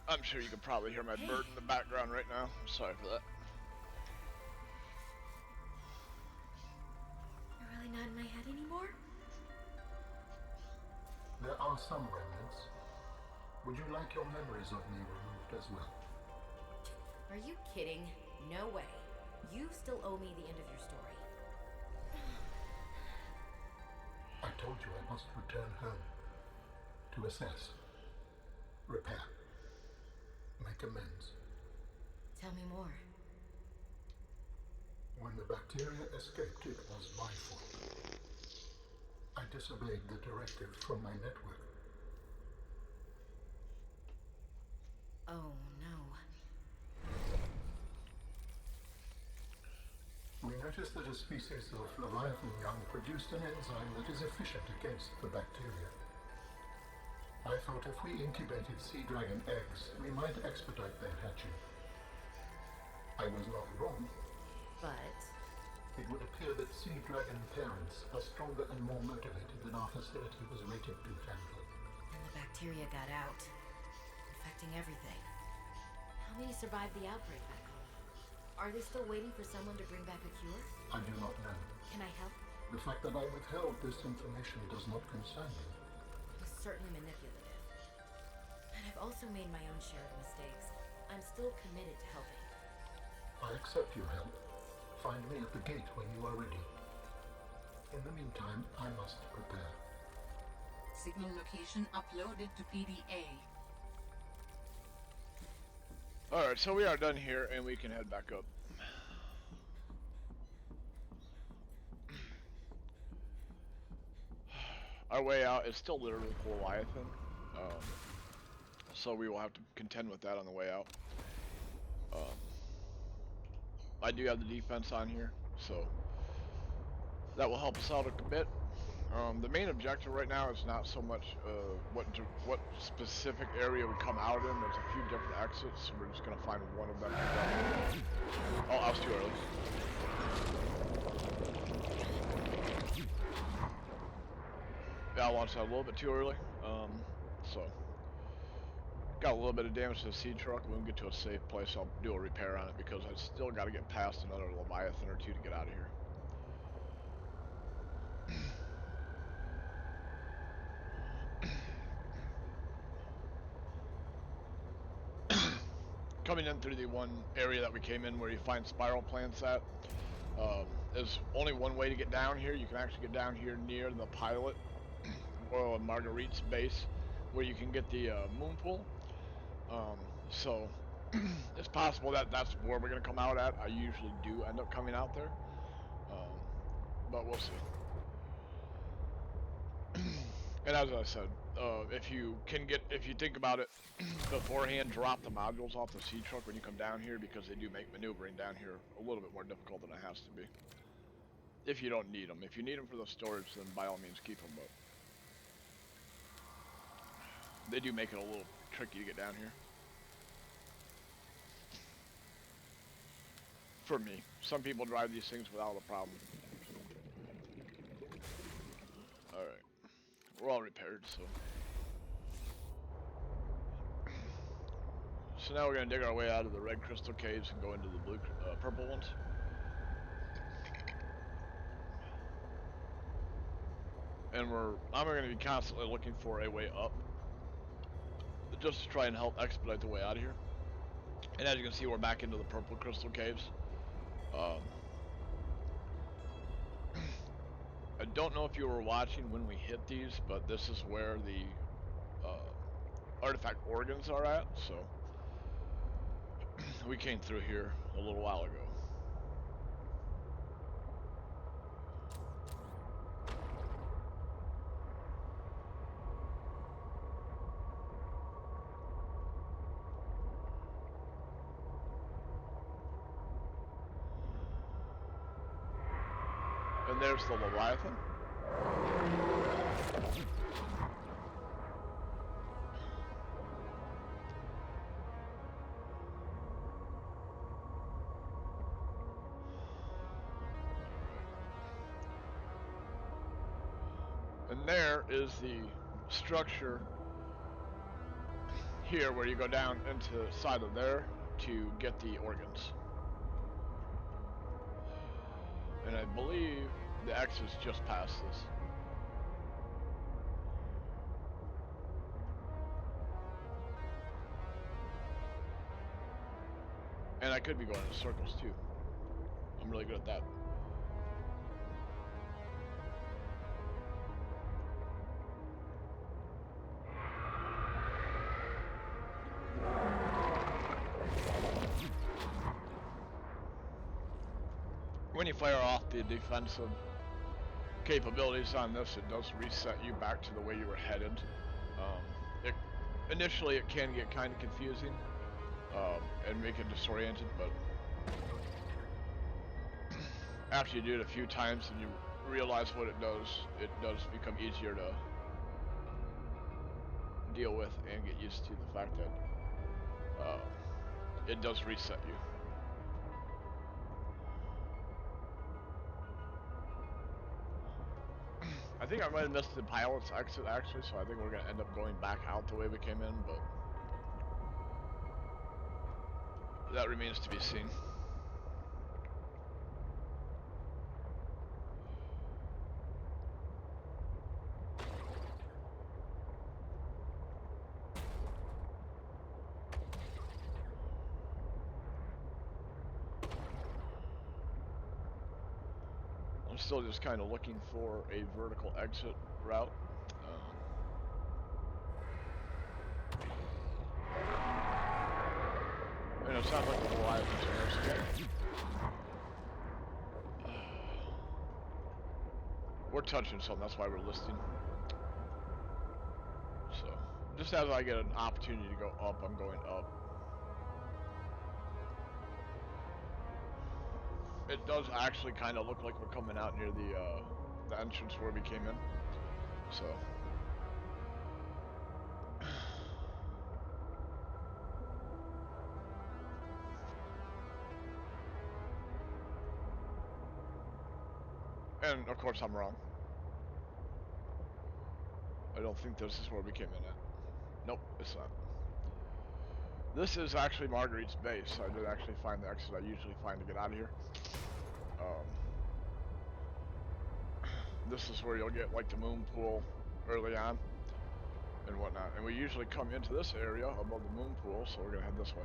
I'm sure you can probably hear my bird in the background right now. I'm sorry for that. You're really not in my head anymore? There are some remnants. Would you like your memories of me removed as well? Are you kidding? No way. You still owe me the end of your story. I told you I must return home. To assess. Repair. Make amends. Tell me more. When the bacteria escaped, it was my fault. I disobeyed the directive from my network. Oh, no. We noticed that a species of Leviathan young produced an enzyme that is efficient against the bacteria. I thought if we incubated sea dragon eggs, we might expedite their hatching. I was not wrong. But... It would appear that sea dragon parents are stronger and more motivated than our facility was rated to handle. And the bacteria got out, infecting everything. How many survived the outbreak back home? Are they still waiting for someone to bring back a cure? I do not know. Can I help? The fact that I withheld this information does not concern me. It was certainly manipulative. And I've also made my own share of mistakes. I'm still committed to helping. I accept your help. Find me at the gate when you are ready. In the meantime, I must prepare. Signal location uploaded to PDA. Alright, so we are done here, and we can head back up. Our way out is still littered with Leviathan, so we will have to contend with that on the way out. I do have the defense on here, so that will help us out a bit. The main objective right now is not so much what specific area we come out in. There's a few different exits, so we're just gonna find one of them. Oh, I was too early. Yeah, I launched that a little bit too early. So got a little bit of damage to the seed truck. When we get to a safe place, I'll do a repair on it because I still got to get past another Leviathan or two to get out of here. Coming in through the one area that we came in where you find spiral plants at, there's only one way to get down here. You can actually get down here near the pilot, Royal and Marguerite's base, where you can get the moon pool. So it's possible that that's where we're gonna come out at. I usually do end up coming out there, but we'll see. And as I said, if you think about it beforehand, drop the modules off the sea truck when you come down here, because they do make maneuvering down here a little bit more difficult than it has to be. If you don't need them. If you need them for the storage, then by all means keep them, but they do make it a little tricky to get down here. For me. Some people drive these things without a problem. Alright. We're all repaired, so. So now we're going to dig our way out of the red crystal caves and go into the purple ones. And I'm going to be constantly looking for a way up, just to try and help expedite the way out of here. And as you can see, we're back into the purple crystal caves. I don't know if you were watching when we hit these, but this is where the artifact organs are at, so we came through here a little while ago. And there's the Leviathan. And there is the structure here where you go down into the side of there to get the organs. And I believe the X is just past this. And I could be going in circles too. I'm really good at that. When you fire off the defensive capabilities on this, it does reset you back to the way you were headed. Initially it can get kind of confusing and make it disoriented, but after you do it a few times and you realize what it does become easier to deal with and get used to the fact that it does reset you. I think I might have missed the pilot's exit actually, so I think we're gonna end up going back out the way we came in, but that remains to be seen. I'm still just kind of looking for a vertical exit route. And it sounds like the Leviathan's here. We're touching something, that's why we're listing. So, just as I get an opportunity to go up, I'm going up. It does actually kind of look like we're coming out near the entrance where we came in. So. And of course I'm wrong. I don't think this is where we came in at. Nope, it's not. This is actually Marguerite's base. I did actually find the exit I usually find to get out of here. This is where you'll get like the moon pool early on and whatnot. And we usually come into this area above the moon pool, so we're gonna head this way.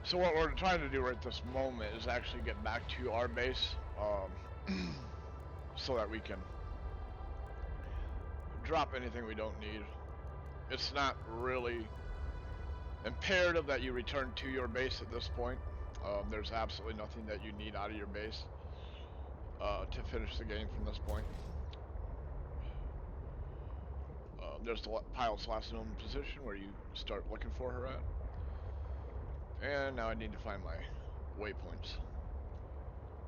So what we're trying to do right this moment is actually get back to our base, so that we can drop anything we don't need. It's not really imperative that you return to your base at this point. There's absolutely nothing that you need out of your base to finish the game from this point. There's the pilot's last known position where you start looking for her at. And now I need to find my waypoints.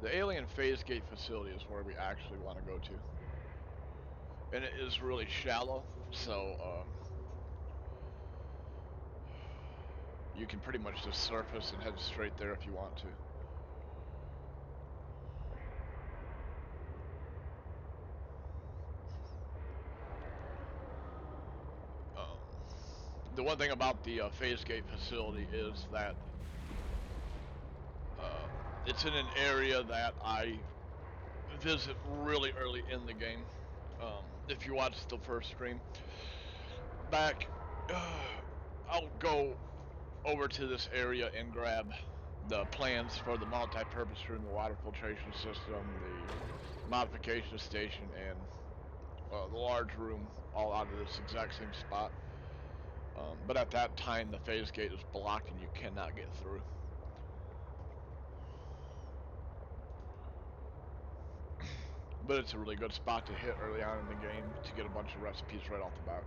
The alien phase gate facility is where we actually want to go to. And it is really shallow, so you can pretty much just surface and head straight there if you want to. The one thing about the phase gate facility is that it's in an area that I visit really early in the game. if you watched the first stream back, I'll go over to this area and grab the plans for the multi-purpose room, the water filtration system, the modification station, and the large room, all out of this exact same spot. But at that time, the phase gate is blocked and you cannot get through. But it's a really good spot to hit early on in the game to get a bunch of recipes right off the bat.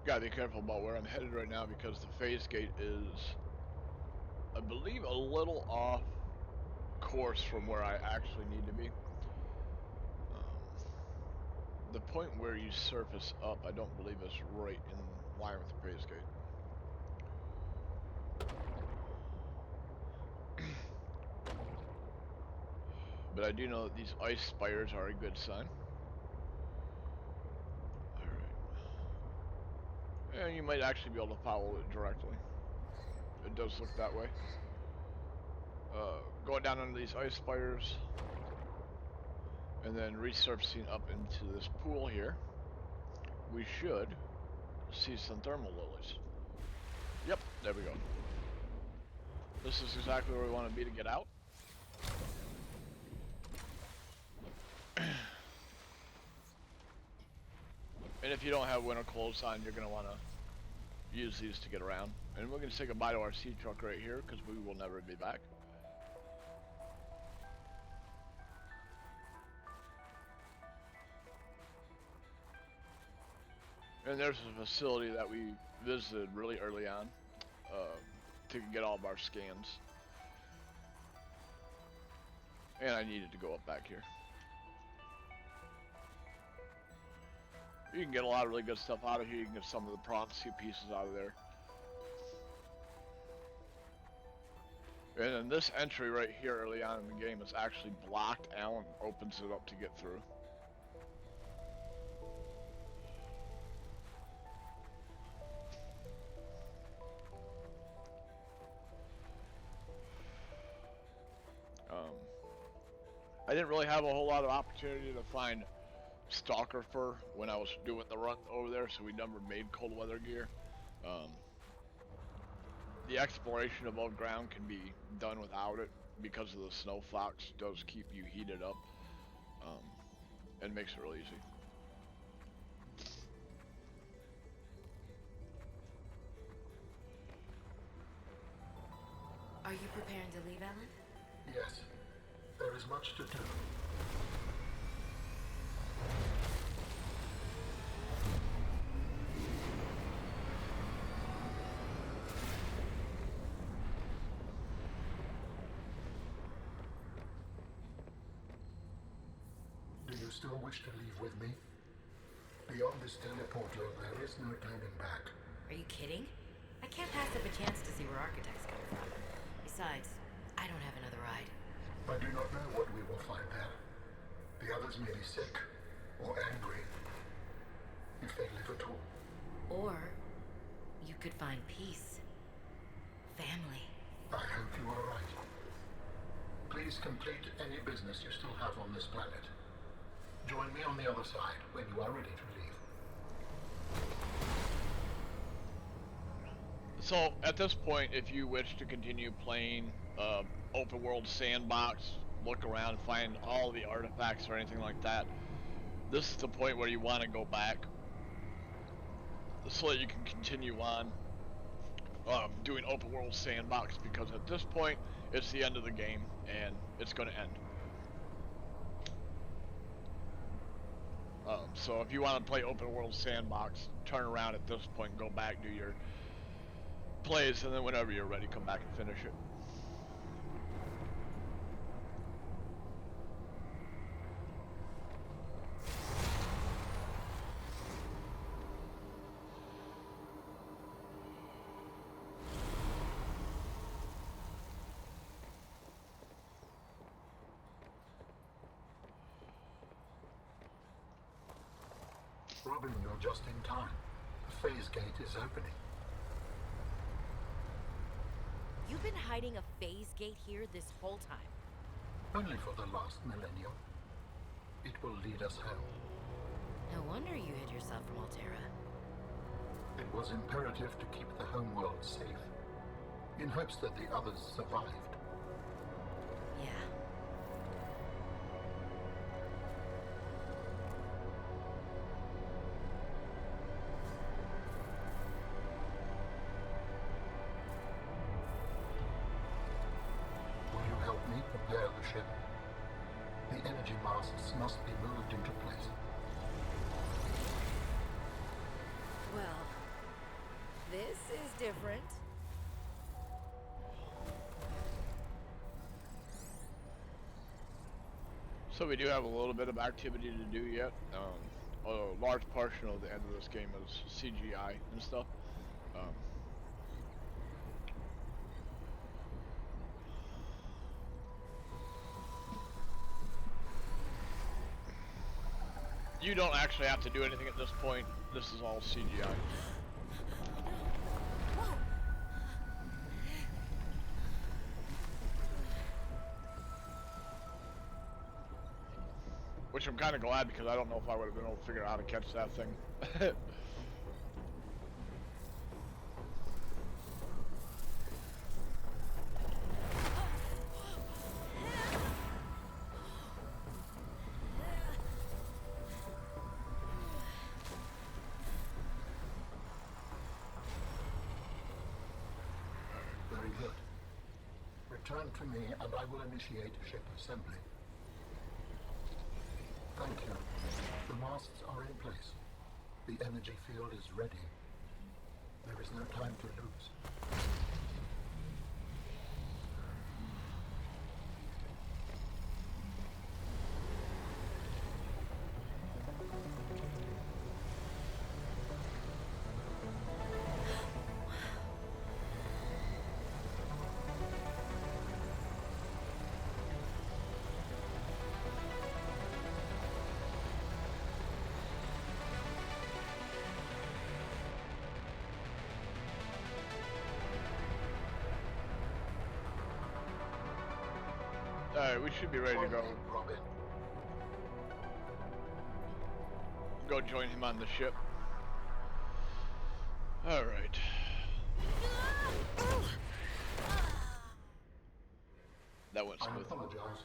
Gotta be careful about where I'm headed right now because the phase gate is, I believe, a little off course from where I actually need to be. The point where you surface up, I don't believe is right in line with the phase gate. But I do know that these ice spires are a good sign. Alright. And you might actually be able to follow it directly. It does look that way. Going down under these ice spires. And then resurfacing up into this pool here. We should see some thermal lilies. Yep, there we go. This is exactly where we want to be to get out. And if you don't have winter clothes on, you're going to want to use these to get around. And we're going to say goodbye to our sea truck right here because we will never be back. And there's a facility that we visited really early on to get all of our scans. And I needed to go up back here. You can get a lot of really good stuff out of here. You can get some of the prophecy pieces out of there. And then this entry right here early on in the game is actually blocked. Alan opens it up to get through. I didn't really have a whole lot of opportunity to find stalker fur when I was doing the run over there, so we never made cold weather gear. The exploration above ground can be done without it because of the snow fox does keep you heated up and makes it real easy. Are you preparing to leave, Alan? Yes, there is much to do. Do you still wish to leave with me? Beyond this teleporter, there is no turning back. Are you kidding? I can't pass up a chance to see where architects come from. Besides, I don't have another ride. I do not know what we will find there. The others may be sick or angry, if they live at all. Or you could find peace. Family. I hope you are right. Please complete any business you still have on this planet. Join me on the other side when you are ready to leave. So at this point, if you wish to continue playing open world sandbox, look around, find all the artifacts or anything like that, this is the point where you want to go back so that you can continue on doing open world sandbox, because at this point it's the end of the game and it's going to end. So if you want to play open world sandbox, turn around at this point, go back, do your plays, and then whenever you're ready, come back and finish it. Robin, you're just in time. The phase gate is opening. You've been hiding a phase gate here this whole time. Only for the last millennium. It will lead us home. No wonder you hid yourself from Altera. It was imperative to keep the homeworld safe, in hopes that the others survived. Yeah. Will you help me prepare the ship? The energy masts must be moved into place. Well, this is different. So we do have a little bit of activity to do yet. A large portion of the end of this game is CGI and stuff. Um, you don't actually have to do anything at this point. This is all CGI. Which I'm kind of glad, because I don't know if I would have been able to figure out how to catch that thing. Very good. Return to me and I will initiate ship assembly. Thank you. The masts are in place. The energy field is ready. There is no time to lose. Alright, we should be ready to go. Robin. Go join him on the ship. Alright. That went I smooth. apologize.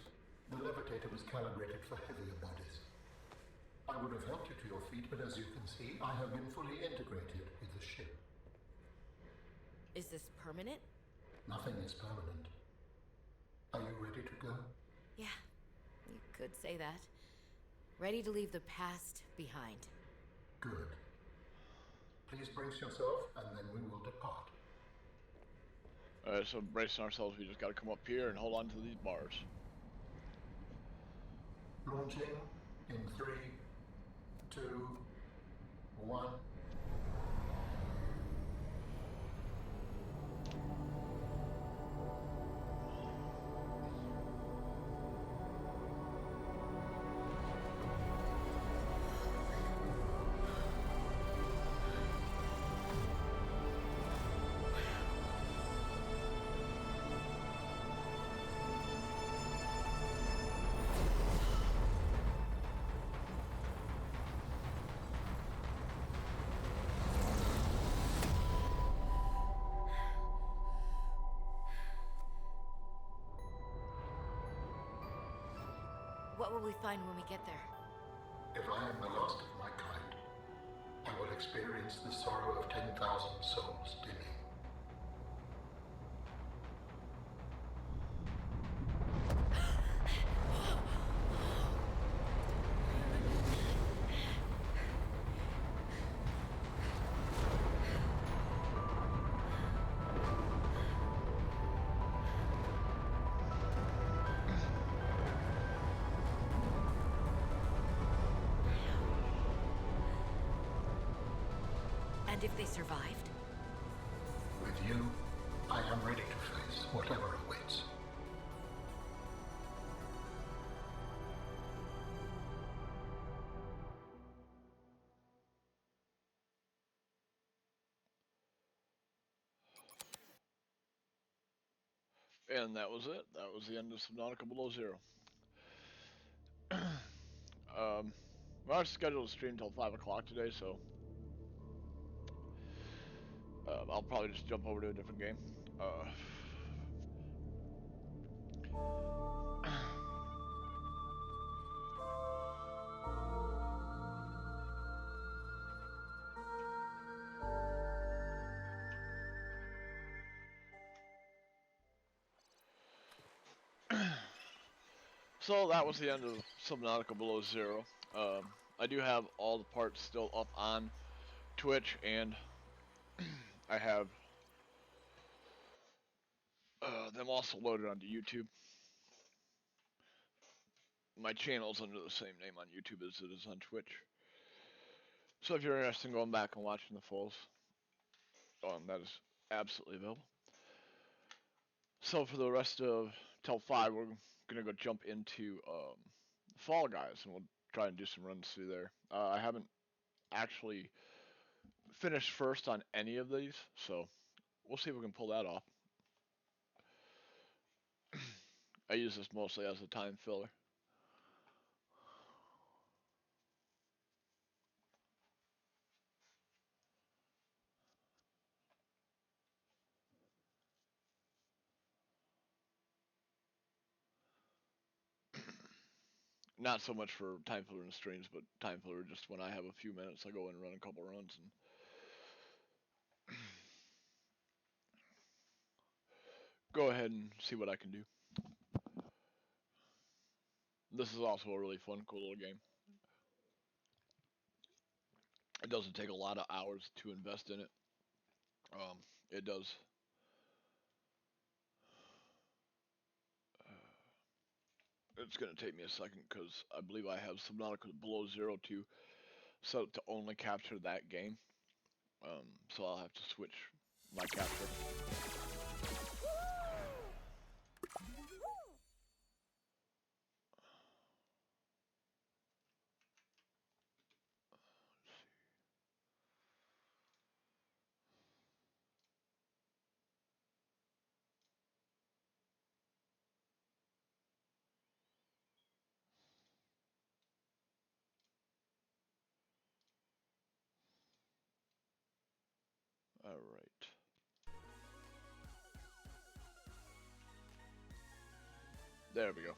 The levitator was calibrated for heavier bodies. I would have helped you to your feet, but as you can see, I have been fully integrated with the ship. Is this permanent? Nothing is permanent. Are you ready to go? Yeah, you could say that. Ready to leave the past behind. Good. Please brace yourself, and then we will depart. Alright, so bracing ourselves, we just gotta come up here and hold on to these bars. Launching in 3, 2, 1. What will we find when we get there? If I am the last of my kind, I will experience the sorrow of 10,000 souls dimming. And if they survived? With you, I am ready to face whatever awaits. And that was it. That was the end of Subnautica Below Zero. We are scheduled to stream till 5 o'clock today, so I'll probably just jump over to a different game. So that was the end of Subnautica Below Zero. I do have all the parts still up on Twitch, and I have them also loaded onto YouTube. My channel is under the same name on YouTube as it is on Twitch. So if you're interested in going back and watching the fulls, that is absolutely available. So for the rest of till 5, we're gonna go jump into Fall Guys, and we'll try and do some runs through there. I haven't actually finished first on any of these, so we'll see if we can pull that off. I use this mostly as a time filler. Not so much for time filler and streams, but time filler just when I have a few minutes, I go in and run a couple runs and go ahead and see what I can do. This is also a really fun, cool little game. It doesn't take a lot of hours to invest in it. It does. It's going to take me a second because I believe I have Subnautica Below Zero to set up to only capture that game. So I'll have to switch my capture. All right. There we go.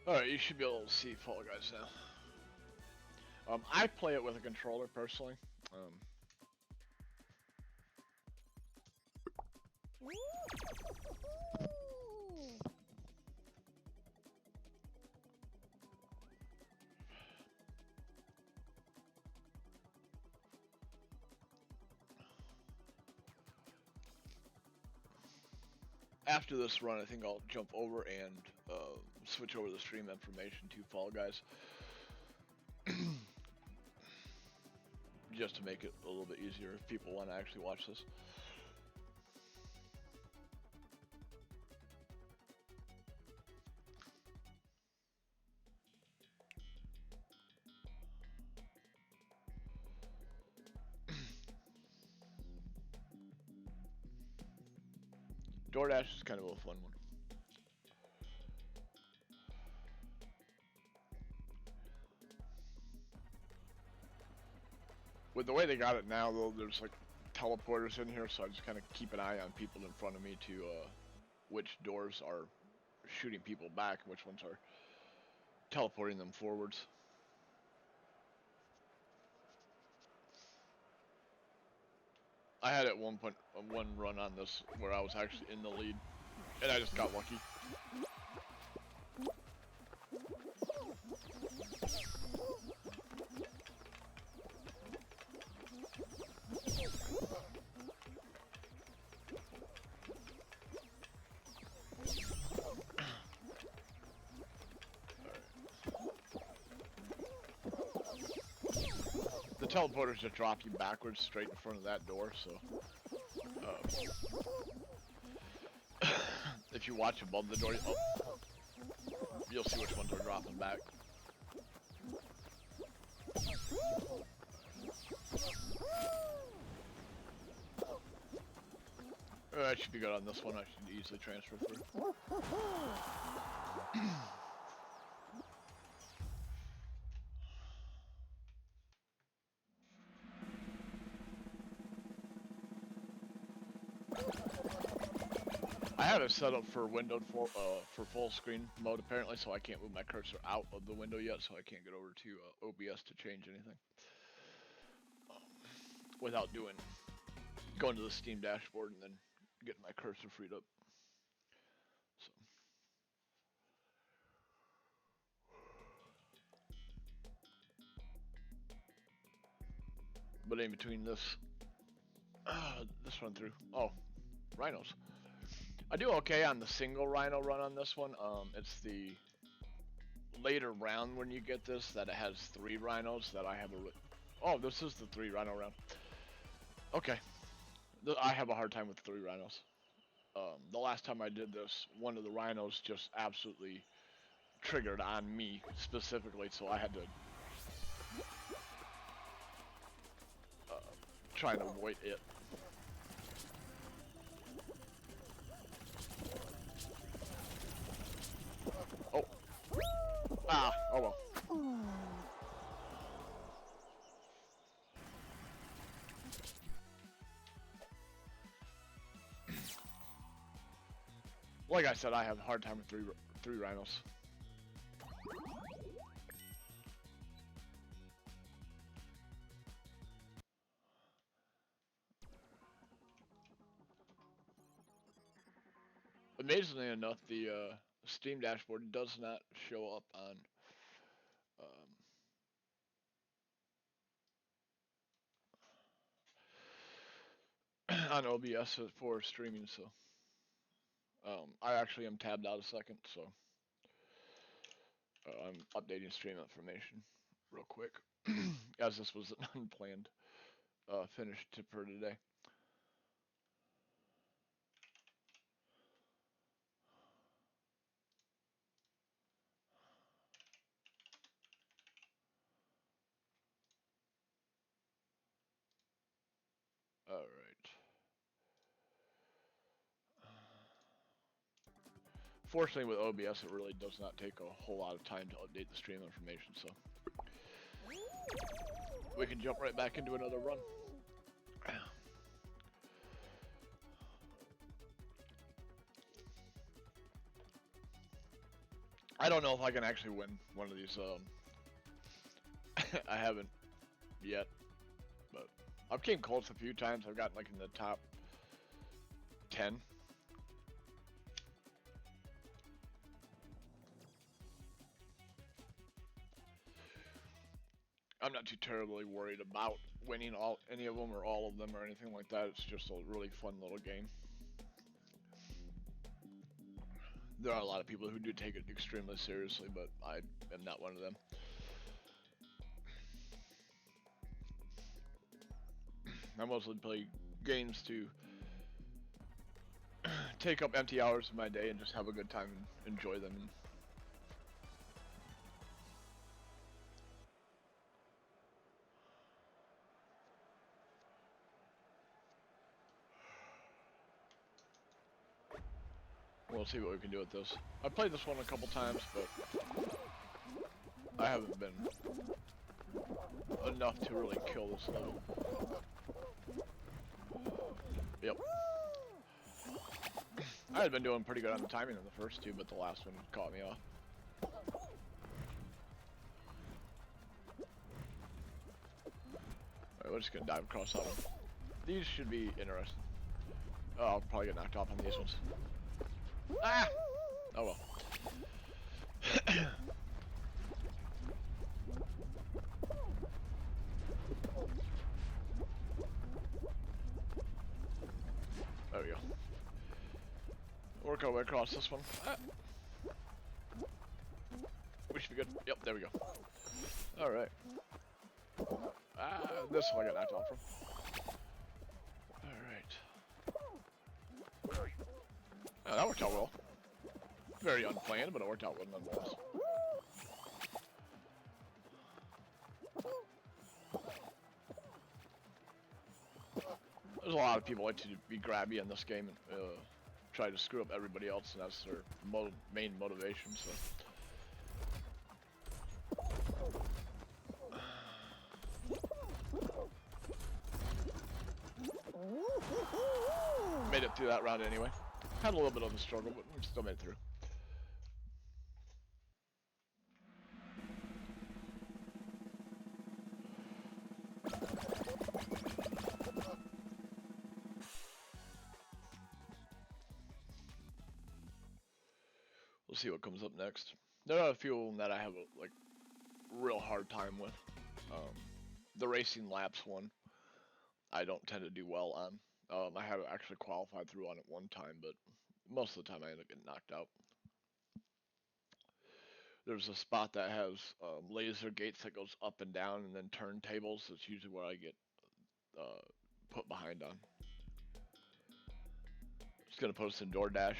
Alright, you should be able to see Fall Guys now. I play it with a controller personally. After this run, I think I'll jump over and switch over the stream information to Fall Guys. Just to make it a little bit easier if people want to actually watch this. DoorDash is kind of a fun one. With the way they got it now, though, there's like teleporters in here, so I just kind of keep an eye on people in front of me to which doors are shooting people back and which ones are teleporting them forwards. I had at one point one run on this where I was actually in the lead, and I just got lucky. The teleporters just drop you backwards straight in front of that door, so if you watch above the door, you'll see which ones are dropping back. I should be good on this one. I should easily transfer through. I have it set up for windowed for full screen mode apparently, so I can't move my cursor out of the window yet, so I can't get over to OBS to change anything without going to the Steam dashboard and then getting my cursor freed up. So. But in between this run through, oh, rhinos. I do okay on the single rhino run on this one. It's the later round when you get this that it has 3 rhinos that I have a. Oh, this is the 3 rhino round. Okay, I have a hard time with 3 rhinos. The last time I did this, one of the rhinos just absolutely triggered on me specifically, so I had to try and avoid it. Oh. Ah, oh well. Like I said, I have a hard time with three rhinos. Amazingly enough, the Steam dashboard does not show up on OBS for streaming. So I actually am tabbed out a second, so I'm updating stream information real quick, as this was an unplanned finish for today. All right. Fortunately, with OBS, it really does not take a whole lot of time to update the stream information, so we can jump right back into another run. I don't know if I can actually win one of these. I haven't yet, but I've came close a few times. I've gotten like in the top 10. I'm not too terribly worried about winning any of them or all of them or anything like that. It's just a really fun little game. There are a lot of people who do take it extremely seriously, but I am not one of them. I mostly play games to take up empty hours of my day and just have a good time and enjoy them. We'll see what we can do with this. I've played this one a couple times, but I haven't been enough to really kill this level. Yep. I had been doing pretty good on the timing in the first two, but the last one caught me off. Alright, we're just gonna dive across that one. These should be interesting. Oh, I'll probably get knocked off on these ones. Ah! Oh well. There we go. Work our way across this one. Ah. We should be good. Yep, there we go. Alright. This one I got knocked off from. Alright. Oh, that worked out well. Very unplanned, but it worked out well nonetheless. There's a lot of people like to be grabby in this game and try to screw up everybody else, and that's their main motivation. So. Made it through that round anyway. Had a little bit of a struggle, but we still made it through. We'll see what comes up next. There are a few of them that I have a real hard time with. The racing laps one, I don't tend to do well on. I have actually qualified through on it one time, but most of the time I end up getting knocked out. There's a spot that has laser gates that goes up and down, and then turntables. That's usually where I get put behind on. Just gonna post in DoorDash.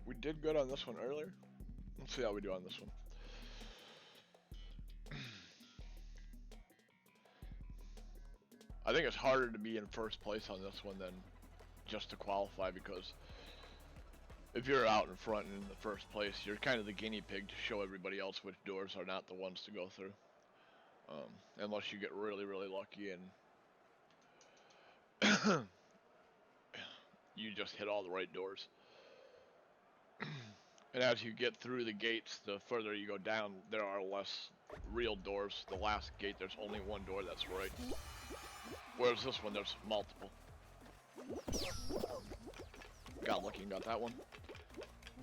We did good on this one earlier. Let's see how we do on this one. I think it's harder to be in first place on this one than just to qualify, because if you're out in front and in the first place, you're kind of the guinea pig to show everybody else which doors are not the ones to go through. Unless you get really, really lucky and you just hit all the right doors. And as you get through the gates, the further you go down, there are less real doors. The last gate, there's only one door that's right. Whereas this one, there's multiple. Got lucky and got that one.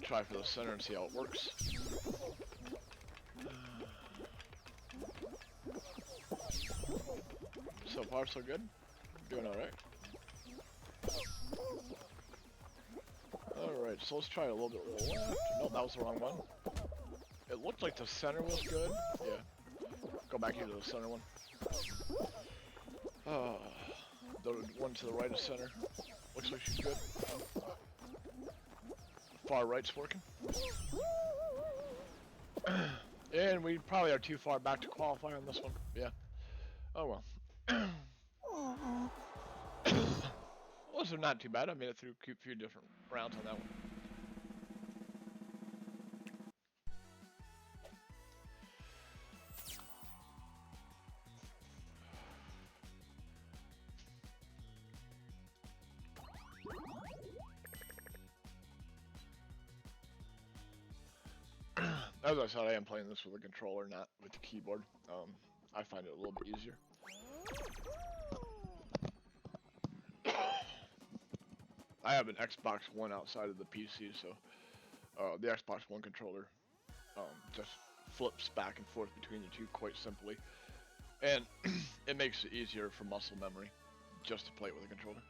Try for the center and see how it works. So far, so good. Doing alright. Alright, so let's try a little bit left. Nope, that was the wrong one. It looked like the center was good. Yeah. Go back here to the center one. The one to the right of center. Looks like she's good. Far right's working. And we probably are too far back to qualify on this one. Yeah. Oh well. Those are not too bad. I made it through a few different rounds on that one. As I said, I am playing this with a controller, not with the keyboard. I find it a little bit easier. I have an Xbox One outside of the PC, so the Xbox One controller just flips back and forth between the two quite simply. And it makes it easier for muscle memory just to play it with a controller.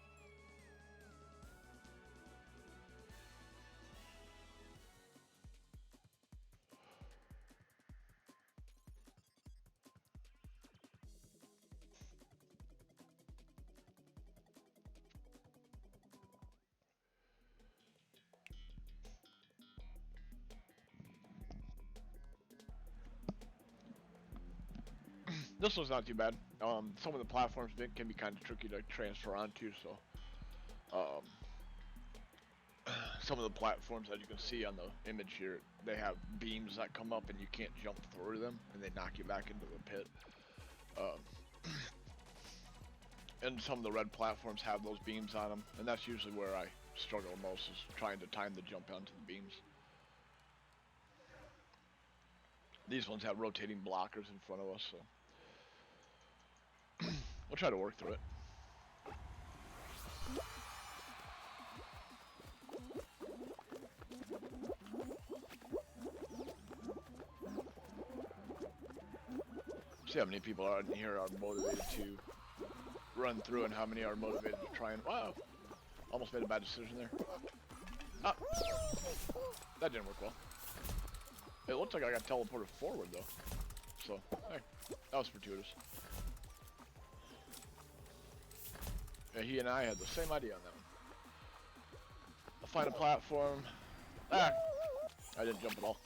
This one's not too bad. Some of the platforms can be kind of tricky to transfer onto, so some of the platforms, as you can see on the image here, they have beams that come up and you can't jump through them, and they knock you back into the pit. And some of the red platforms have those beams on them, and that's usually where I struggle most, is trying to time the jump onto the beams. These ones have rotating blockers in front of us, so we'll try to work through it. See how many people are in here are motivated to run through, and how many are motivated to try and... Wow! Almost made a bad decision there. Ah! That didn't work well. It looks like I got teleported forward, though. So, hey, that was fortuitous. Yeah, he and I had the same idea on that one. I'll find a platform. Ah! I didn't jump at all.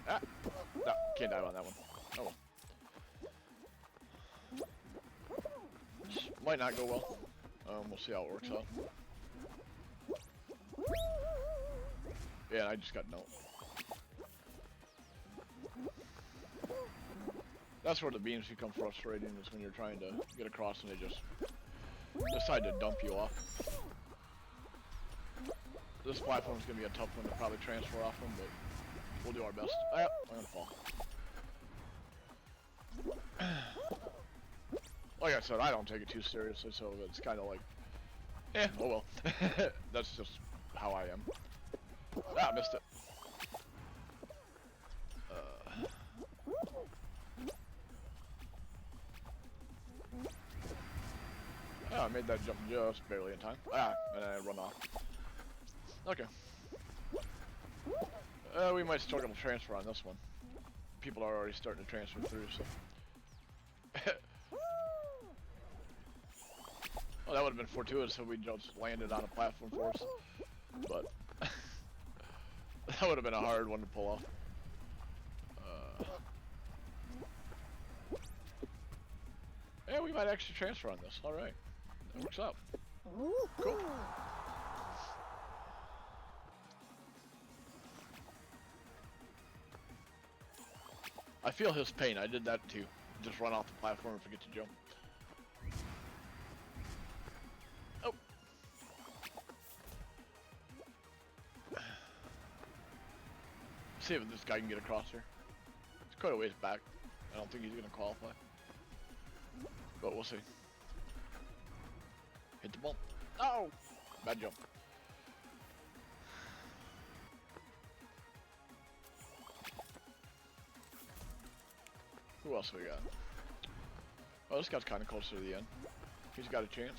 Ah! No, can't dive on that one. Oh well. This might not go well. We'll see how it works out. Yeah, I just got no. That's where the beams become frustrating, is when you're trying to get across and they just decide to dump you off. This platform's gonna be a tough one to probably transfer off from, but we'll do our best. Ah, I'm gonna fall. Like I said, I don't take it too seriously, so it's kind of like, oh well. That's just how I am. Ah, missed it. I made that jump just barely in time. Ah, and I run off. Okay. We might struggle to transfer on this one. People are already starting to transfer through, so. Well, that would have been fortuitous if we just landed on a platform for us. But that would have been a hard one to pull off. Yeah, we might actually transfer on this. Alright. That works out. Cool. I feel his pain. I did that too. Just run off the platform and forget to jump. Oh. See if this guy can get across here. He's quite a ways back. I don't think he's gonna qualify. But we'll see. Hit the bump. Oh! Bad jump. Who else we got? Oh, this guy's kind of close to the end. He's got a chance.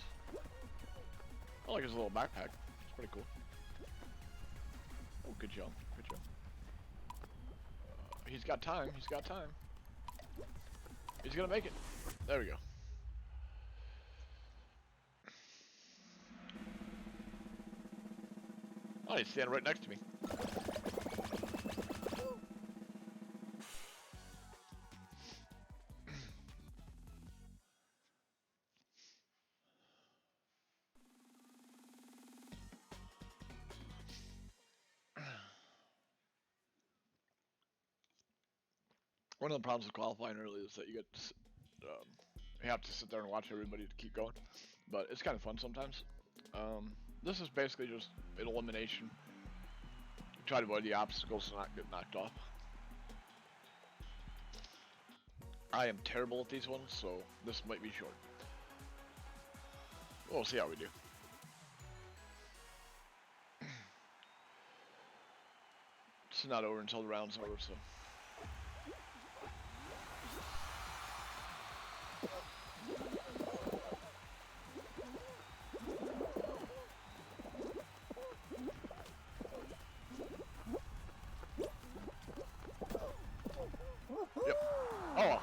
I like his little backpack. It's pretty cool. Oh, good jump. Good jump. He's got time. He's got time. He's gonna make it. There we go. Oh, he's standing right next to me. One of the problems with qualifying early is that you have to sit there and watch everybody to keep going, but it's kind of fun sometimes. This is basically just an elimination. Try to avoid the obstacles and not get knocked off. I am terrible at these ones, so this might be short. We'll see how we do. It's not over until the round's over, so.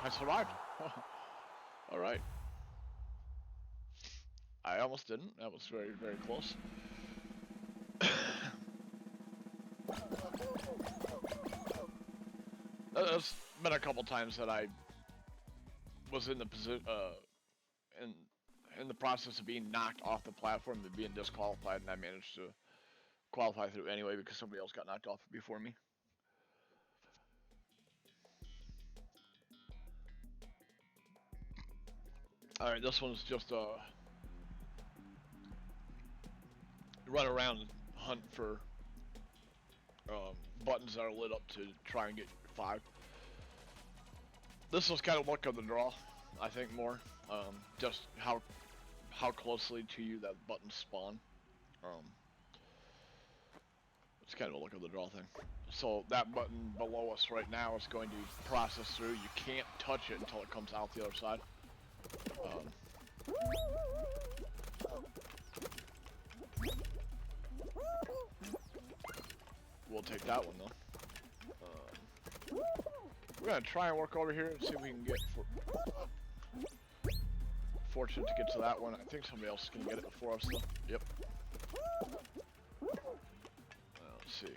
I survived. All right. I almost didn't. That was very, very close. There's been a couple times that I was in the position, in the process of being knocked off the platform and being disqualified, and I managed to qualify through anyway because somebody else got knocked off before me. Alright, this one's just run around and hunt for buttons that are lit up to try and get 5. This was kind of luck of the draw, I think more. Just how closely to you that buttons spawn. It's kind of a look of the draw thing. So that button below us right now is going to process through. You can't touch it until it comes out the other side. We'll take that one though. We're gonna try and work over here and see if we can get fortunate to get to that one. I think somebody else is gonna get it before us though. Yep. Let's see.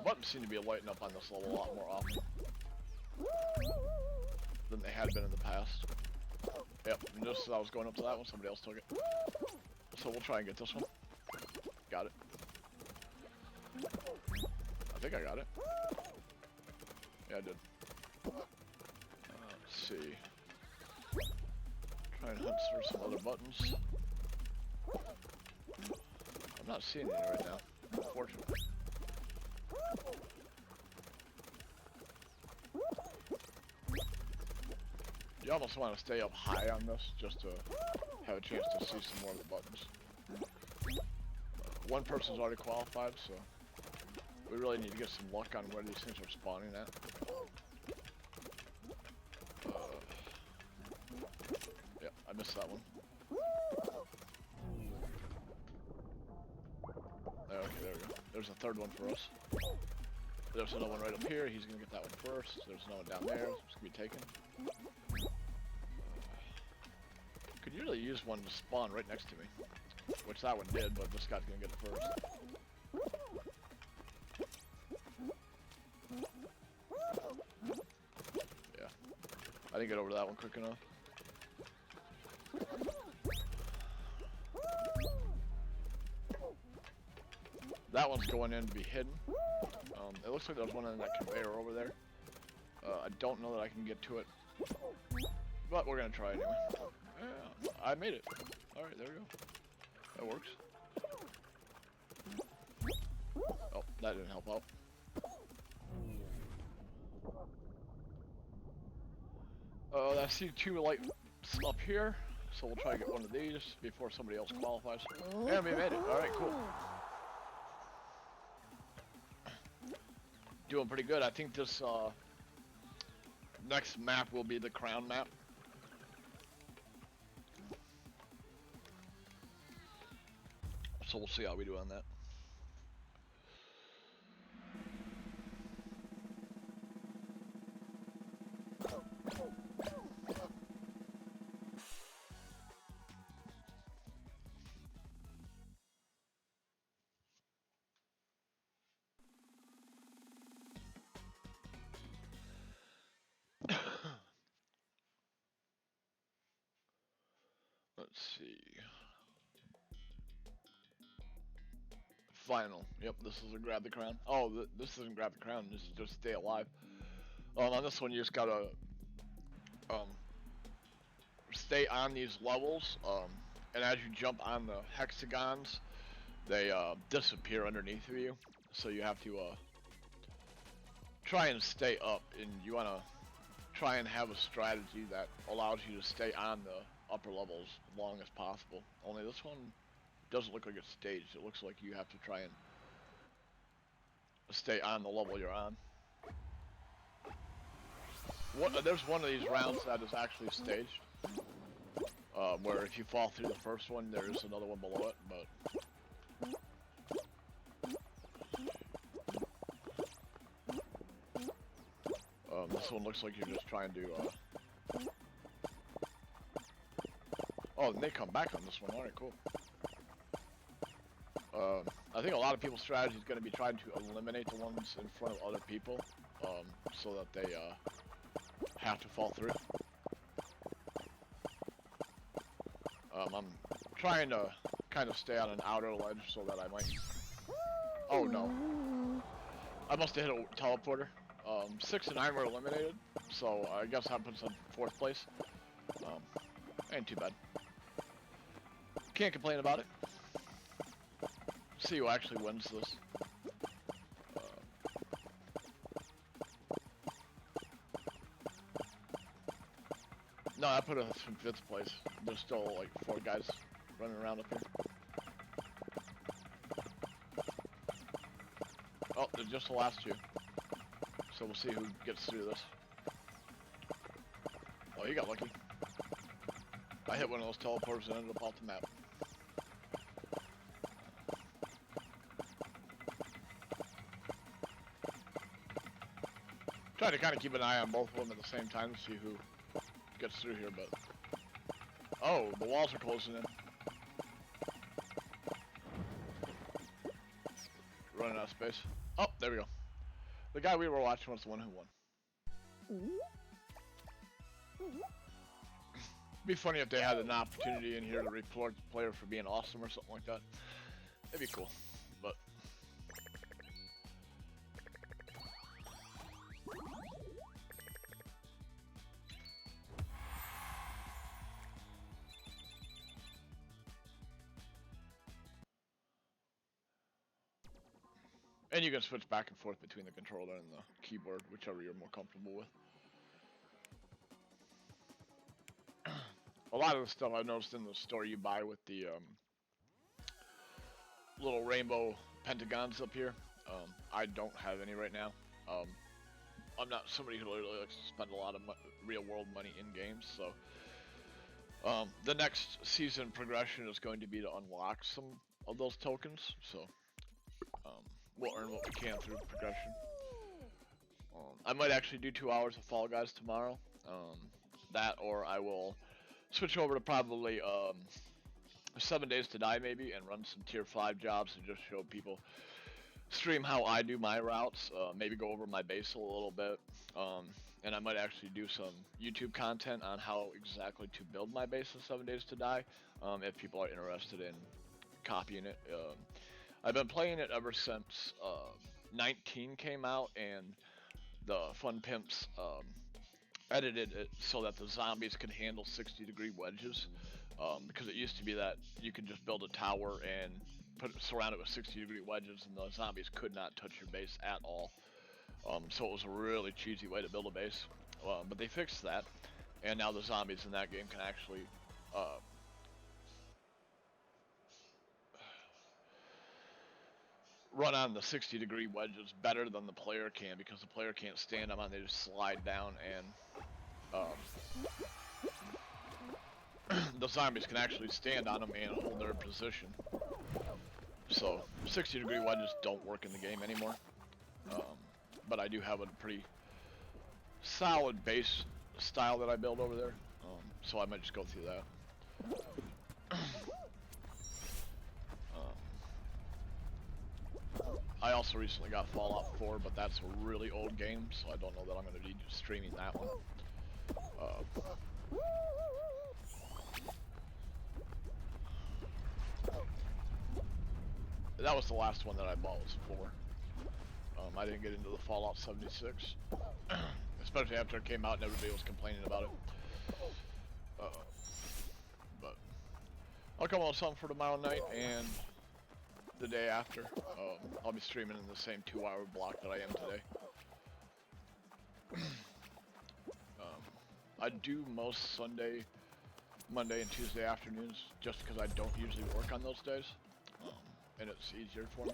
Buttons seem to be lighting up on this level a lot more often than they had been in the past. Yep, and just as I was going up to that one, somebody else took it. So we'll try and get this one. Got it. I think I got it. Yeah, I did. Let's see. Try and hunt for some other buttons. I'm not seeing any right now, unfortunately. You almost want to stay up high on this just to have a chance to see some more of the buttons. One person's already qualified, so we really need to get some luck on where these things are spawning at. Yep, I missed that one. Okay, there we go. There's a third one for us. There's another one right up here. He's gonna get that one first. There's another one down there. It's gonna be taken. Could usually use one to spawn right next to me, which that one did, but this guy's gonna get it first. Yeah, I didn't get over that one quick enough. That one's going in to be hidden. It looks like there's one on that conveyor over there. I don't know that I can get to it, but we're gonna try anyway. Yeah, I made it. Alright, there we go. That works. Oh, that didn't help out. I see two lights up here, so we'll try to get one of these before somebody else qualifies. And we made it. Alright, cool. Doing pretty good. I think this next map will be the crown map. So we'll see how we do on that. Let's see. Final. Yep, this is a grab the crown. Oh, this isn't grab the crown. This is just stay alive. On this one, you just gotta stay on these levels. And as you jump on the hexagons, they disappear underneath of you. So you have to try and stay up, and you wanna try and have a strategy that allows you to stay on the upper levels as long as possible. Only this one doesn't look like it's staged. It looks like you have to try and stay on the level you're on. There's one of these rounds that is actually staged, where if you fall through the first one, there's another one below it, but this one looks like you're just trying to oh, and they come back on this one. Alright, cool. I think a lot of people's strategy is going to be trying to eliminate the ones in front of other people, so that they have to fall through. I'm trying to kind of stay on an outer ledge so that I might... Oh no. I must have hit a teleporter. 6 and 9 were eliminated, so I guess that puts us in 4th place. Ain't too bad. Can't complain about it. See who actually wins this. No, I put us in 5th place. There's still like 4 guys running around up here. Oh, there's just the last 2. So we'll see who gets through this. Oh, you got lucky. I hit one of those teleporters and ended up off the map. Try to kind of keep an eye on both of them at the same time to see who gets through here, but... Oh, the walls are closing in. Running out of space. Oh, there we go. The guy we were watching was the one who won. It'd be funny if they had an opportunity in here to report the player for being awesome or something like that. It'd be cool, but. And you can switch back and forth between the controller and the keyboard, whichever you're more comfortable with. A lot of the stuff I've noticed in the store you buy with the little rainbow pentagons up here, I don't have any right now. I'm not somebody who really likes to spend a lot of real world money in games, so the next season progression is going to be to unlock some of those tokens, so we'll earn what we can through progression. I might actually do 2 hours of Fall Guys tomorrow. That, or I will switch over to probably 7 Days to Die maybe, and run some tier 5 jobs and just show people, stream how I do my routes, maybe go over my base a little bit, and I might actually do some YouTube content on how exactly to build my base in 7 Days to Die, if people are interested in copying it. I've been playing it ever since 19 came out, and the Fun Pimps edited it so that the zombies could handle 60-degree wedges, because it used to be that you could just build a tower and surround it with 60-degree wedges, and the zombies could not touch your base at all. So it was a really cheesy way to build a base, but they fixed that, and now the zombies in that game can actually run on the 60-degree wedges better than the player can, because the player can't stand them on, they just slide down, and the zombies can actually stand on them and hold their position. So 60-degree wedges don't work in the game anymore, but I do have a pretty solid base style that I build over there, so I might just go through that. I also recently got Fallout 4, but that's a really old game, so I don't know that I'm going to be streaming that one. That was the last one that I bought, was 4. I didn't get into the Fallout 76, especially after it came out and everybody was complaining about it. But I'll come up with something for tomorrow night and the day after. I'll be streaming in the same 2-hour block that I am today. I do most Sunday, Monday, and Tuesday afternoons just because I don't usually work on those days, and it's easier for me.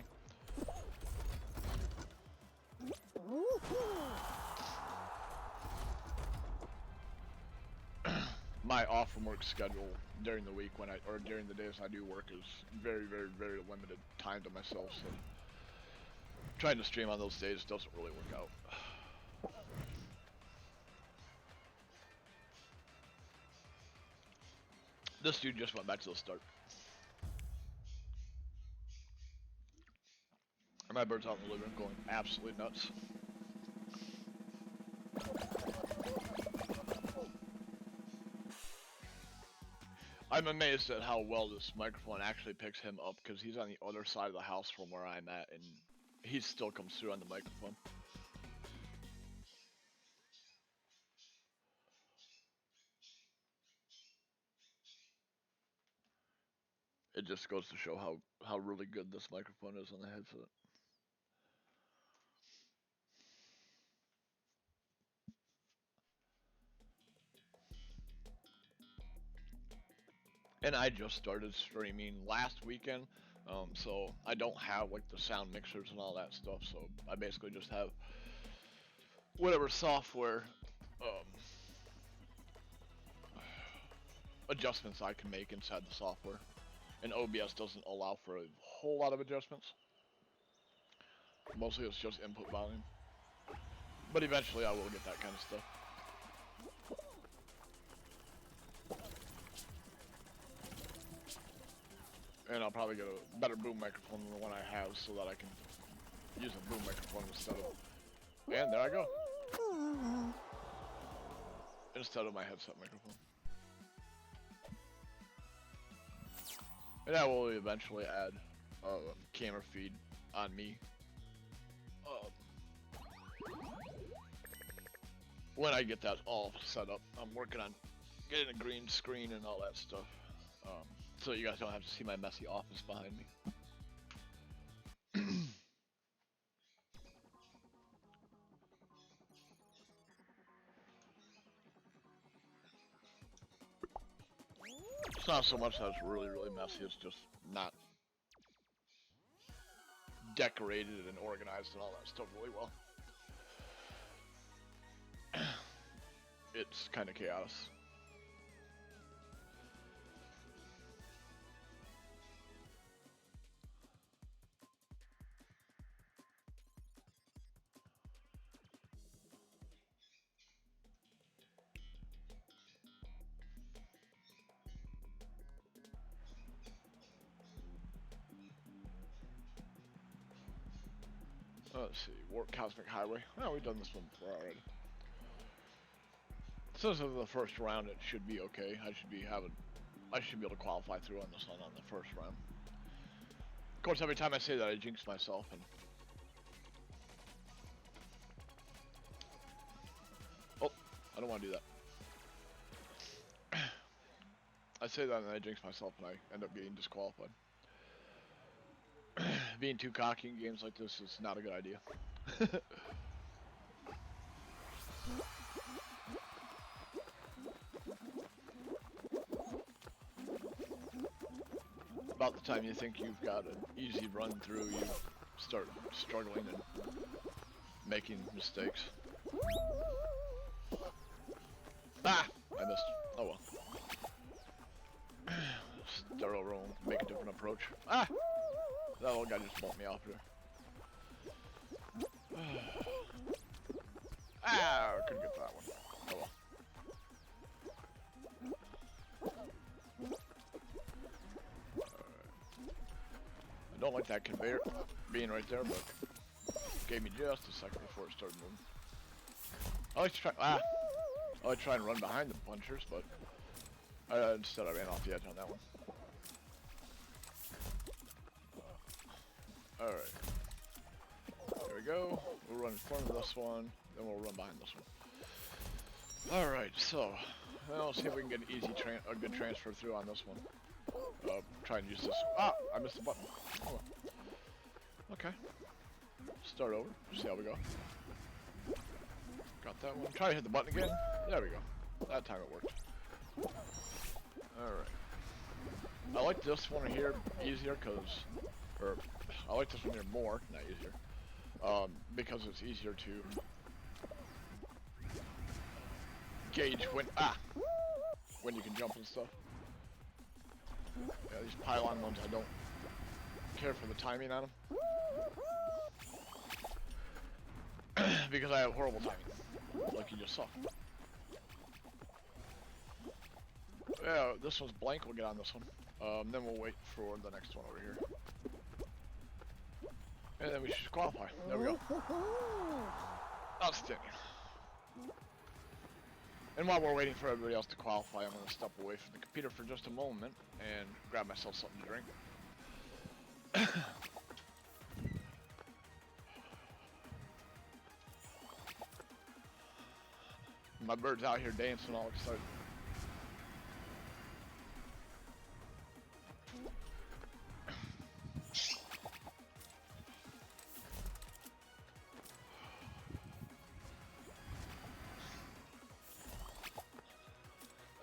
My off from work schedule during the week or during the days I do work is very, very, very limited time to myself, so trying to stream on those days doesn't really work out. This dude just went back to the start. And my bird's out in the living room going absolutely nuts. I'm amazed at how well this microphone actually picks him up, because he's on the other side of the house from where I'm at, and he still comes through on the microphone. It just goes to show how really good this microphone is on the headset. And I just started streaming last weekend, so I don't have like the sound mixers and all that stuff, so I basically just have whatever software adjustments I can make inside the software. And OBS doesn't allow for a whole lot of adjustments. Mostly it's just input volume. But eventually I will get that kind of stuff. And I'll probably get a better boom microphone than the one I have, so that I can use a boom microphone instead of And there I go. Instead of my headset microphone. And I will eventually add a camera feed on me. When I get that all set up, I'm working on getting a green screen and all that stuff. So you guys don't have to see my messy office behind me. It's not so much that it's really, really messy, it's just not decorated and organized and all that stuff really well. It's kind of chaos. Let's see, Warp Cosmic Highway. Oh, we've done this one before already. So this is the first round, it should be okay. I should be able to qualify through on this one on the first round. Of course, every time I say that, I jinx myself, and oh, I don't want to do that. I say that and I jinx myself, and I end up getting disqualified. Being too cocky in games like this is not a good idea. About the time you think you've got an easy run through, you start struggling and making mistakes. Ah! I missed. Oh well. Start over and make a different approach. Ah! That little guy just bumped me off there. Ah! I couldn't get that one. Oh well. I don't like that conveyor being right there, but gave me just a second before it started moving. I like to try. I like to try and run behind the punchers, but instead I ran off the edge on that one. Alright. There we go. We'll run in front of this one, then we'll run behind this one. Alright, so well, let's see if we can get an easy a good transfer through on this one. Try and use this. Ah! I missed the button. Oh. Okay. Start over. See how we go. Got that one. Try to hit the button again. There we go. That time it worked. Alright. I like this one here easier or I like this one here more, not easier, because it's easier to gauge when you can jump and stuff. Yeah, these pylon ones, I don't care for the timing on them. Because I have horrible timing, like you just saw. Yeah, this one's blank, we'll get on this one. Then we'll wait for the next one over here. And then we should qualify. There we go. Outstanding. And while we're waiting for everybody else to qualify, I'm going to step away from the computer for just a moment and grab myself something to drink. My bird's out here dancing all excited.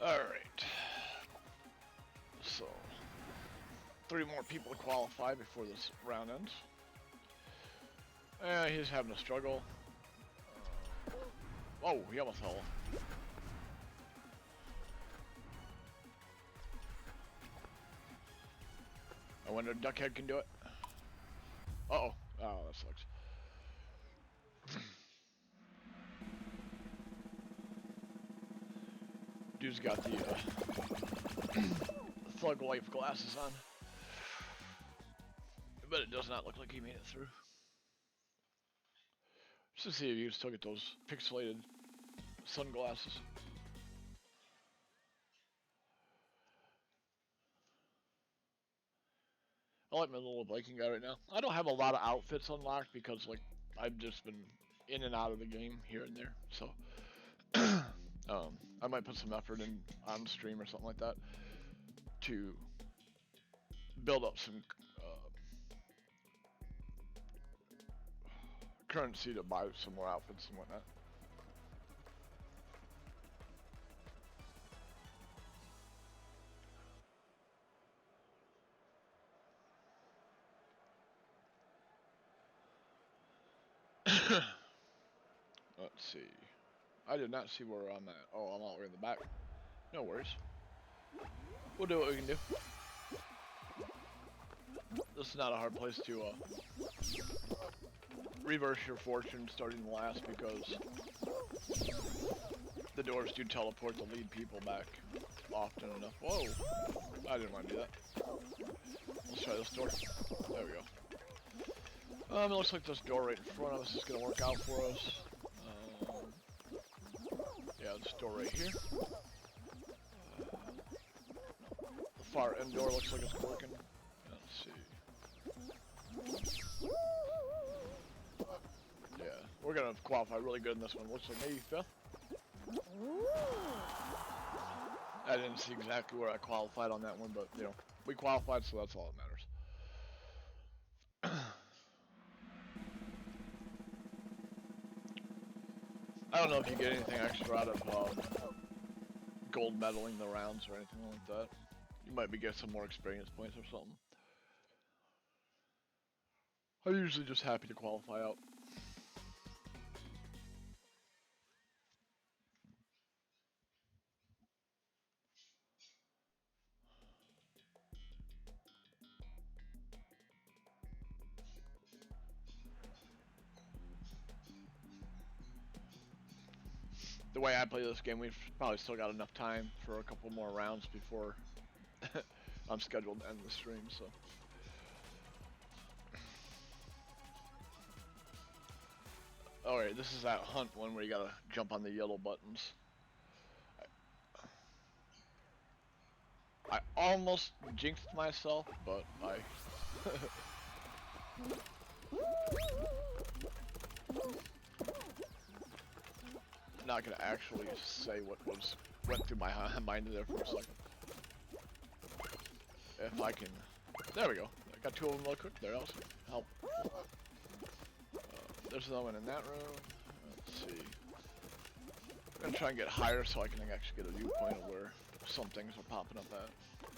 Alright. So, 3 more people to qualify before this round ends. He's having a struggle. Oh, he almost fell. I wonder if Duckhead can do it. Uh-oh. Oh, that sucks. Dude's got the thug life glasses on. But it does not look like he made it through. Just to see if you still get those pixelated sunglasses. I like my little Viking guy right now. I don't have a lot of outfits unlocked because like I've just been in and out of the game here and there. So I might put some effort in on stream or something like that to build up some currency to buy some more outfits and whatnot. Let's see. I did not see where I'm at. Oh, I'm all the way in the back. No worries. We'll do what we can do. This is not a hard place to reverse your fortune starting last because the doors do teleport to lead people back often enough. Whoa! I didn't want to do that. Let's try this door. There we go. It looks like this door right in front of us is going to work out for us. Yeah, this door right here. The far end door looks like it's working. Let's see. Yeah, we're going to qualify really good in this one. Looks like maybe 5th. I didn't see exactly where I qualified on that one, but, you know, we qualified, so that's all that matters. I don't know if you get anything extra out of gold medaling the rounds or anything like that. You might be getting some more experience points or something. I'm usually just happy to qualify out. The way I play this game, we've probably still got enough time for a couple more rounds before I'm scheduled to end the stream, so. Alright, this is that hunt one where you gotta jump on the yellow buttons. I almost jinxed myself, but I... Not gonna actually say what went through my mind there for a second. If I can, there we go. I got 2 of them real quick. There, also help. There's another one in that room. Let's see. I'm gonna try and get higher so I can actually get a viewpoint of where some things are popping up at.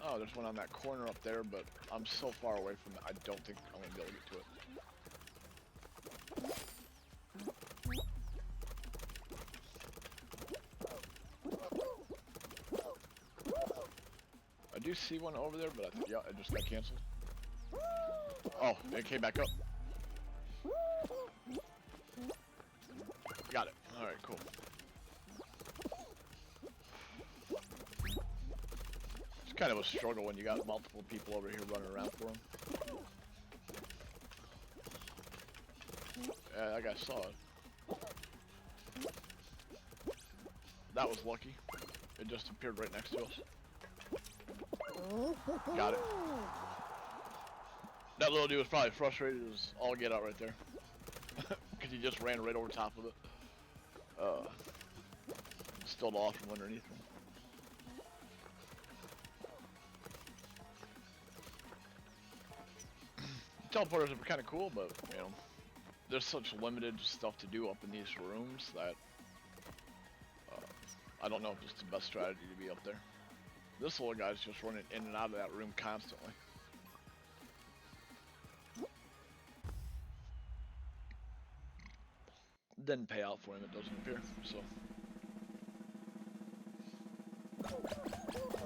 Oh, there's one on that corner up there, but I'm so far away from it. I don't think I'm gonna be able to get to it. I do see one over there, but I think, yeah, it just got canceled. Oh, it came back up. Got it. Alright, cool. It's kind of a struggle when you got multiple people over here running around for them. Yeah, that guy saw it. That was lucky. It just appeared right next to us. Got it. That little dude was probably frustrated as all get out right there. Because he just ran right over top of it. Still off from underneath him. Teleporters are kind of cool, but, you know, there's such limited stuff to do up in these rooms that I don't know if it's the best strategy to be up there. This little guy's just running in and out of that room constantly. Didn't pay out for him, it doesn't appear, so.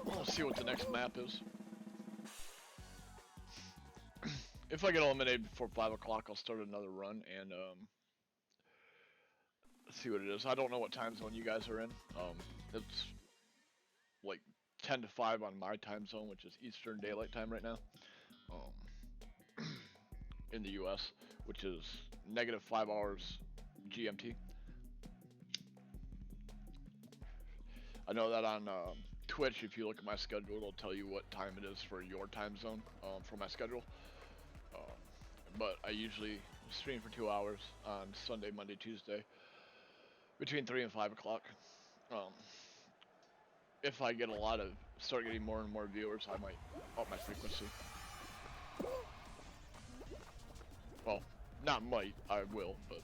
We'll see what the next map is. If I get eliminated before 5 o'clock, I'll start another run and see what it is. I don't know what time zone you guys are in. It's like 10 to 5 on my time zone, which is Eastern Daylight Time right now. In the US, which is -5 hours GMT. I know that on Twitch, if you look at my schedule, it'll tell you what time it is for your time zone for my schedule. Uh, but I usually stream for 2 hours on Sunday, Monday, Tuesday, between 3 and 5 o'clock. Um, if I get start getting more and more viewers, I might up my frequency. Well, not might, I will, but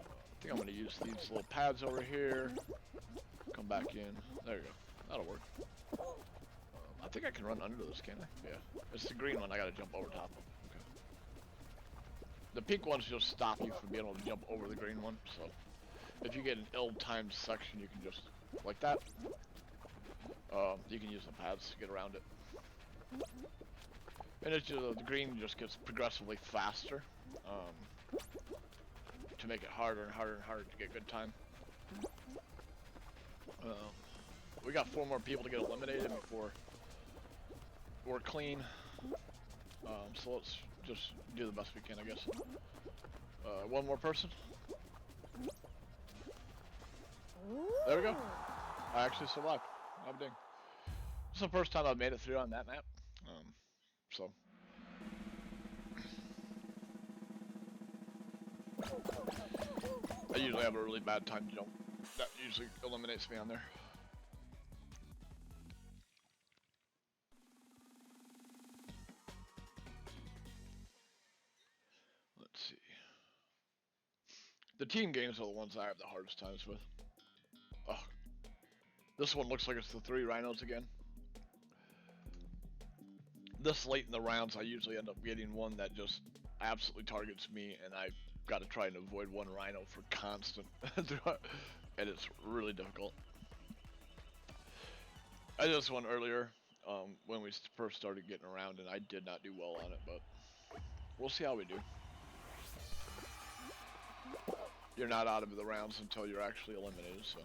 I think I'm going to use these little pads over here. Come back in. There you go. That'll work. I think I can run under this, can't I? Yeah. It's the green one I gotta jump over top of. Okay. The pink ones just stop you from being able to jump over the green one, so if you get an ill-timed section, you can just, like that. You can use the pads to get around it. And it's just, the green just gets progressively faster, to make it harder and harder and harder to get good time. We got 4 more people to get eliminated before we're clean. So let's just do the best we can, I guess. One more person. There we go. I actually survived. Oh dang. This is the first time I've made it through on that map. So. I usually have a really bad time jump. That usually eliminates me on there. Let's see. The team games are the ones I have the hardest times with. Ugh. This one looks like it's the 3 rhinos again. This late in the rounds, I usually end up getting one that just absolutely targets me, and I've got to try and avoid one rhino for constant. And it's really difficult. I did this one earlier when we first started getting around, and I did not do well on it, but we'll see how we do. You're not out of the rounds until you're actually eliminated, so.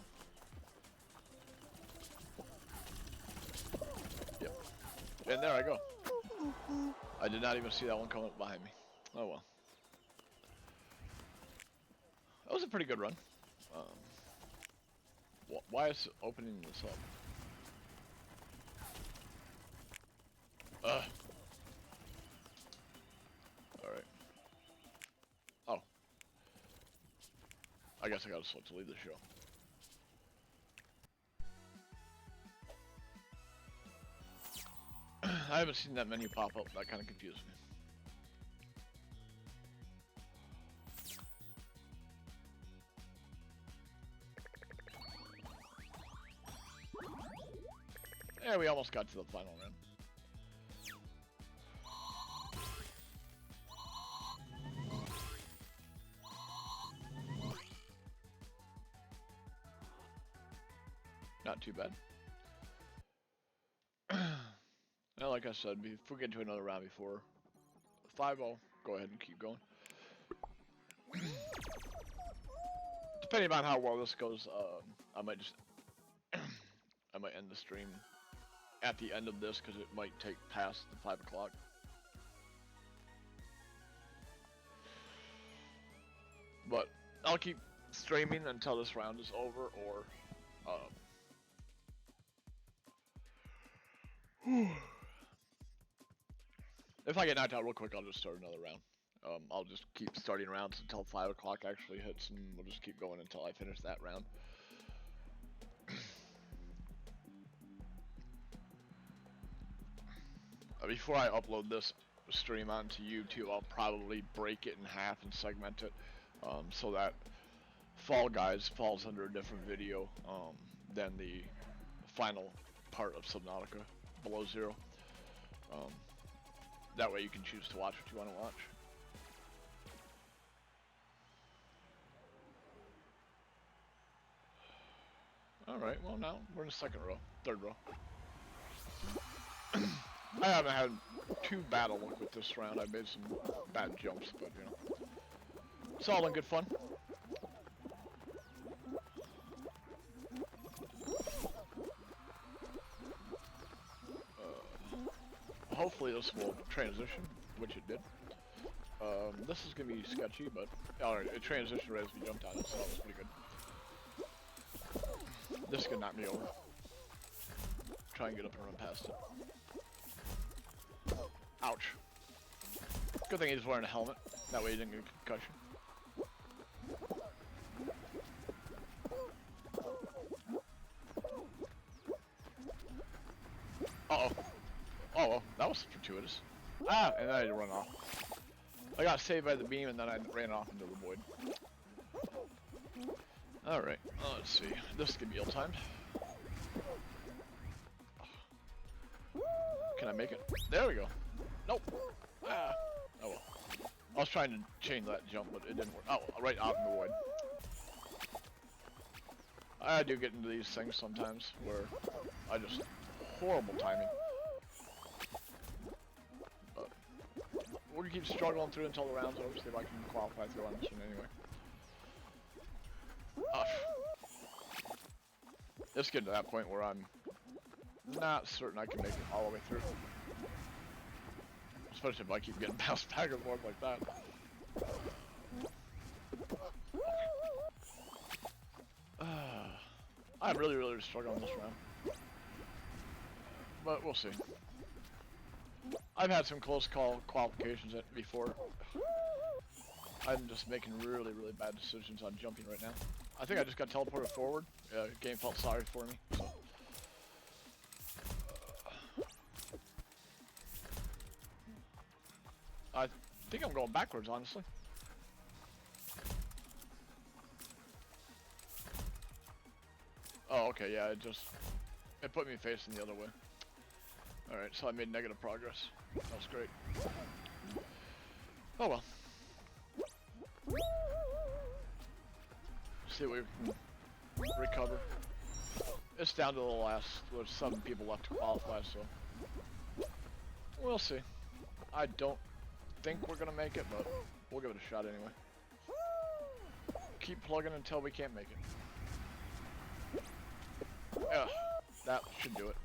Yep. And there I go. I did not even see that one come up behind me. Oh well. That was a pretty good run. Why is it opening this up? Alright. Oh. I guess I gotta select to leave the show. I haven't seen that menu pop up. That kind of confused me. Yeah, we almost got to the final round. Not too bad. Now, like I said, if we get to another round before 5, I'll go ahead and keep going. Depending on how well this goes, I might just I might end the stream at the end of this because it might take past the 5 o'clock. But I'll keep streaming until this round is over, or if I get knocked out real quick, I'll just start another round. I'll just keep starting rounds until 5 o'clock actually hits, and we'll just keep going until I finish that round. Before I upload this stream onto YouTube, I'll probably break it in half and segment it, so that Fall Guys falls under a different video than the final part of Subnautica, Below Zero. That way you can choose to watch what you want to watch. Alright, well now we're in the second row, third row. I haven't had too bad a luck with this round. I made some bad jumps, but you know, it's all in good fun. Hopefully this will transition, which it did. This is gonna be sketchy, but alright, it transitioned right as we jumped on it, so that was pretty good. This could knock me over. Try and get up and run past it. Ouch. Good thing he's wearing a helmet. That way he didn't get a concussion. Uh-oh. Oh, well, that was fortuitous. Ah, and then I had to run off. I got saved by the beam and then I ran off into the void. Alright, let's see. This could be ill-timed. Can I make it? There we go. Nope. Ah. Oh well. I was trying to change that jump, but it didn't work. Oh, right out in the void. I do get into these things sometimes where I just horrible timing. But we're gonna keep struggling through until the round's over, see if I can qualify through on this one anyway. It's getting to that point where I'm not certain I can make it all the way through. Especially if I keep getting bounced back and forth like that. I'm really struggling this round. But we'll see. I've had some close call qualifications before. I'm just making really bad decisions on jumping right now. I think I just got teleported forward. The game felt sorry for me. So. I think I'm going backwards, honestly. Oh, okay, yeah, it put me facing the other way. Alright, so I made negative progress. That was great. Oh well. See what we can recover. It's down to the last, there's 7 people left to qualify, so we'll see. I don't think we're gonna make it, but we'll give it a shot anyway. Keep plugging until we can't make it. Yeah, that should do it.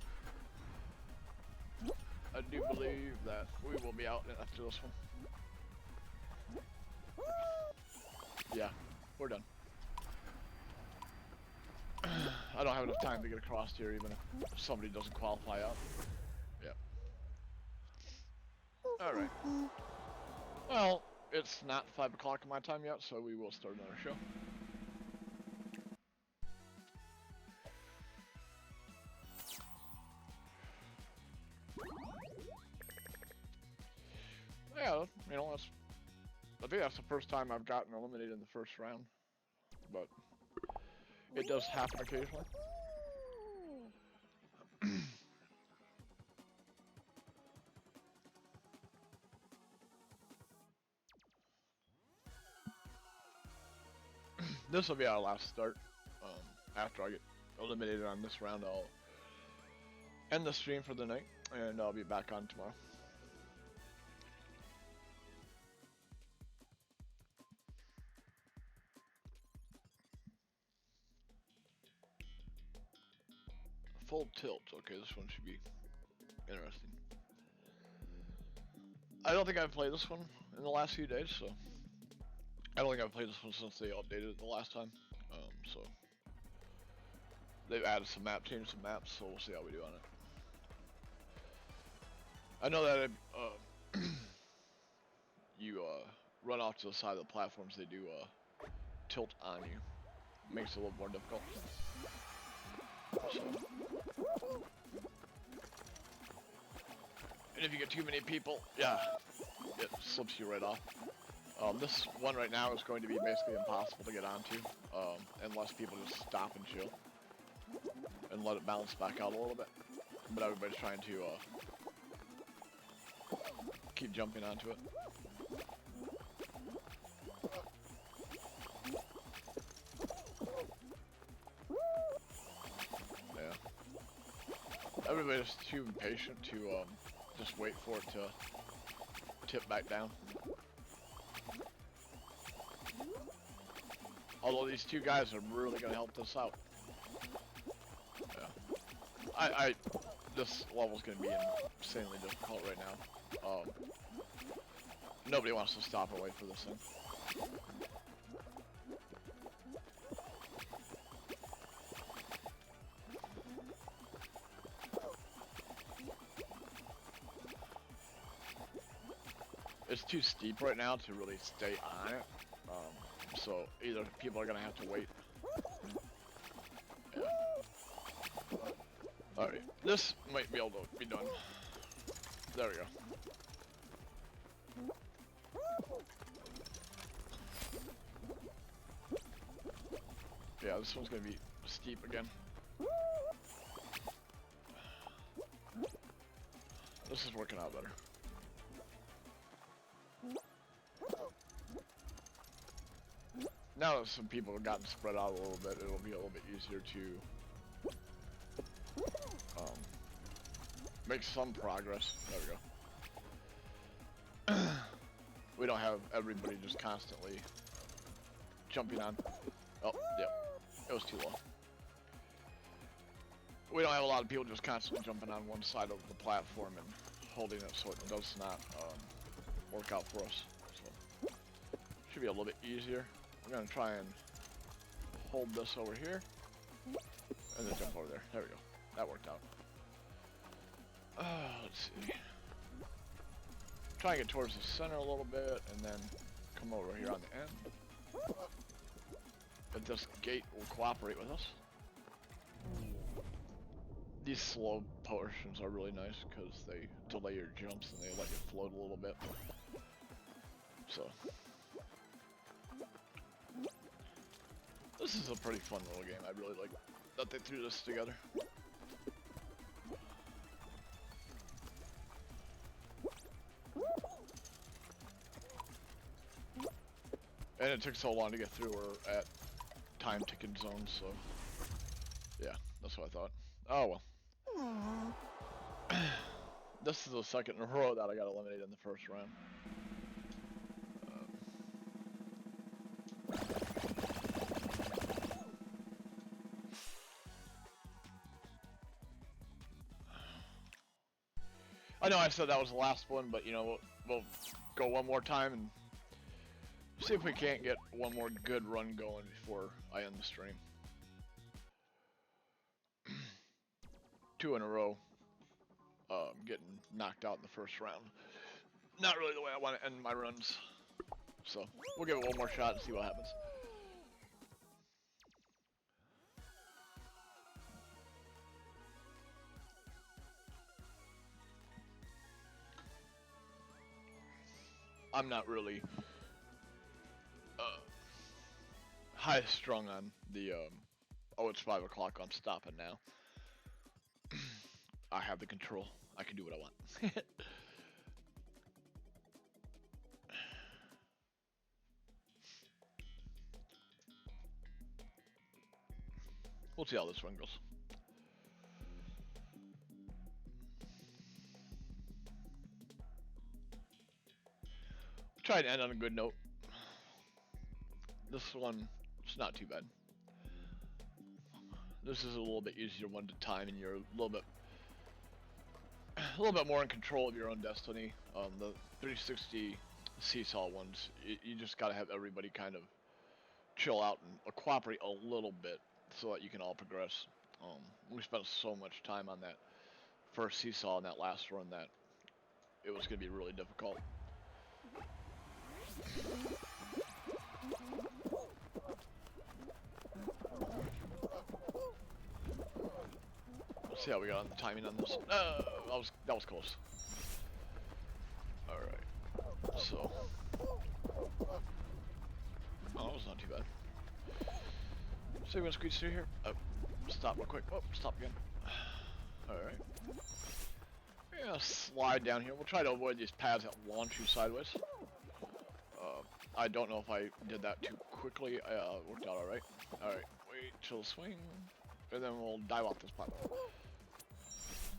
I do believe that we will be out after this one. Yeah, we're done. I don't have enough time to get across here even if somebody doesn't qualify out. Yeah. Alright. Well, it's not 5 o'clock in my time yet, so we will start another show. Yeah, you know, I think that's the first time I've gotten eliminated in the first round, but it does happen occasionally. This will be our last start. After I get eliminated on this round, I'll end the stream for the night, and I'll be back on tomorrow. Full tilt. Okay, this one should be interesting. I don't think I've played this one in the last few days, so I don't think I've played this one since they updated it the last time. So they've added some maps, changed some maps, so we'll see how we do on it. I know that you run off to the side of the platforms, they do tilt on you. Makes it a little more difficult. So. And if you get too many people, yeah, it slips you right off. This one right now is going to be basically impossible to get onto, unless people just stop and chill and let it bounce back out a little bit. But everybody's trying to keep jumping onto it. Yeah. Everybody's too impatient to just wait for it to tip back down. Although these two guys are really going to help this out. Yeah. This level's going to be insanely difficult right now. Nobody wants to stop or wait for this thing. It's too steep right now to really stay on it. So either people are gonna have to wait. Yeah. Alright, this might be able to be done. There we go. Yeah, this one's gonna be steep again. This is working out better. Now that some people have gotten spread out a little bit, it'll be a little bit easier to make some progress. There we go. We don't have everybody just constantly jumping on. Oh, yep. It was too low. We don't have a lot of people just constantly jumping on one side of the platform and holding it so it does not work out for us. So, should be a little bit easier. We're gonna try and hold this over here and then jump over there. There we go. That worked out. Let's see. Try and get towards the center a little bit and then come over here on the end. But this gate will cooperate with us. These slow portions are really nice because they delay your jumps and they let you float a little bit. So this is a pretty fun little game. I really like that they threw this together. And it took so long to get through. We're at time ticking zones, so yeah, that's what I thought. Oh well. This is the second in a row that I got eliminated in the first round. I know I said that was the last one, but you know, we'll go one more time and see if we can't get one more good run going before I end the stream. 2 in a row, getting knocked out in the first round. Not really the way I want to end my runs. So, we'll give it one more shot and see what happens. I'm not really high strung on the, oh, it's 5 o'clock, I'm stopping now. I have the control. I can do what I want. We'll see how this one goes. Try to end on a good note. This one, it's not too bad. This is a little bit easier one to time, and you're a little bit more in control of your own destiny. The 360 seesaw ones, you just gotta have everybody kind of chill out and cooperate a little bit so that you can all progress. We spent so much time on that first seesaw in that last run that it was gonna be really difficult. Let's see how we got on the timing on this. That was close. All right. So, oh, that was not too bad. So we're gonna squeeze through here. Oh, stop real quick. Oh, stop again. All right. Yeah, slide down here. We'll try to avoid these paths that launch you sideways. I don't know if I did that too quickly. It worked out all right. All right. Wait till the swing, and then we'll dive off this platform.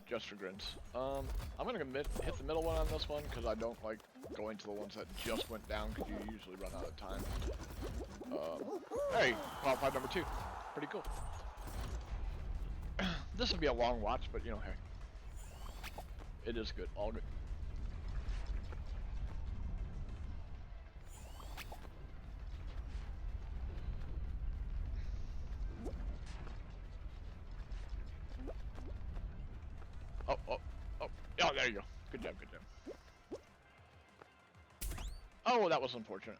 Just for grins. I'm gonna hit the middle one on this one because I don't like going to the ones that just went down because you usually run out of time. Hey, qualified number 2. Pretty cool. This would be a long watch, but you know, hey, it is good. All good. There you go. Good job, good job. Oh, that was unfortunate.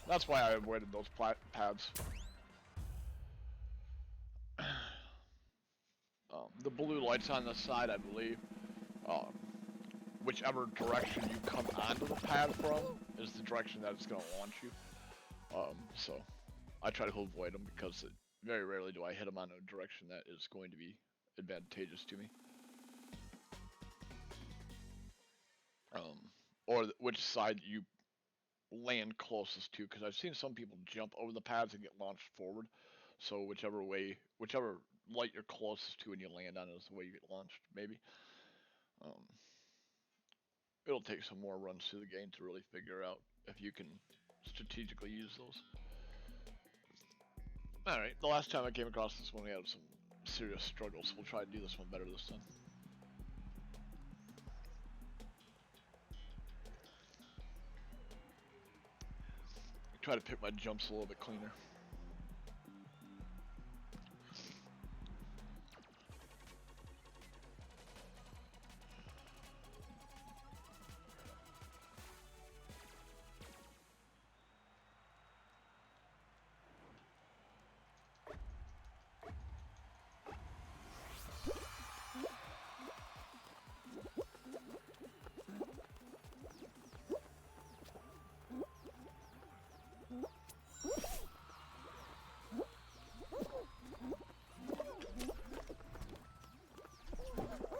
That's why I avoided those pads. The blue lights on the side, I believe. Um, Whichever direction you come onto the pad from is the direction that it's going to launch you. So I try to avoid them because very rarely do I hit them on a direction that is going to be advantageous to me. Or which side you land closest to, because I've seen some people jump over the pads and get launched forward. So whichever light you're closest to when you land on is the way you get launched, maybe. Um, it'll take some more runs through the game to really figure out if you can strategically use those. Alright, the last time I came across this one we had some serious struggles. We'll try to do this one better this time. Try to pick my jumps a little bit cleaner.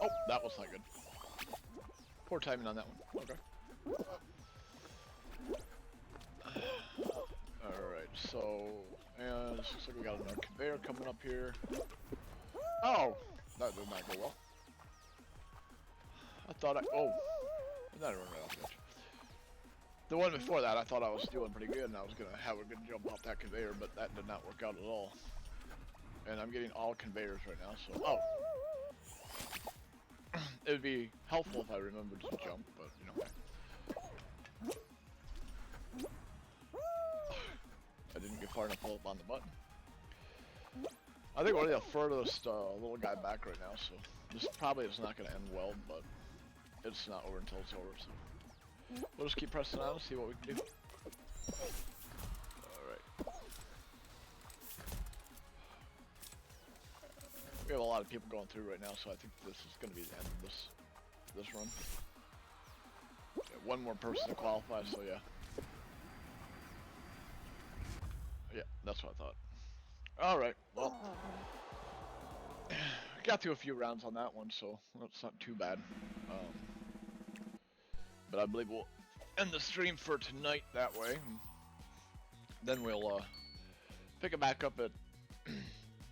Oh, that was not good. Poor timing on that one. Okay. Alright, so, and it looks like we got another conveyor coming up here. Oh! That did not go well. I thought oh. That run right off the edge. The one before that, I thought I was doing pretty good and I was going to have a good jump off that conveyor, but that did not work out at all. And I'm getting all conveyors right now, so, oh. It would be helpful if I remembered to jump, but, you know. I didn't get far enough to pull up on the button. I think we're the furthest little guy back right now, so this probably is not going to end well, but it's not over until it's over, so we'll just keep pressing on and see what we can do. Alright. We have a lot of people going through right now, so I think this is going to be the end of this run. Yeah, one more person to qualify, so yeah. Yeah, that's what I thought. Alright, well. Got through a few rounds on that one, so that's not too bad. But I believe we'll end the stream for tonight that way. Then we'll pick it back up at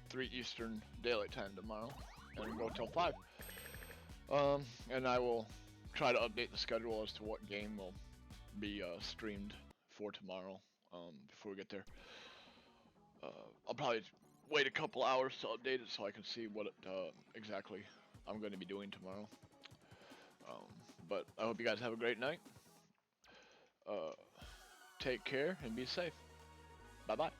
3 Eastern Daylight Time tomorrow and go till 5. And I will try to update the schedule as to what game will be streamed for tomorrow before we get there. I'll probably wait a couple hours to update it so I can see what exactly I'm going to be doing tomorrow. But I hope you guys have a great night. Take care and be safe. Bye-bye.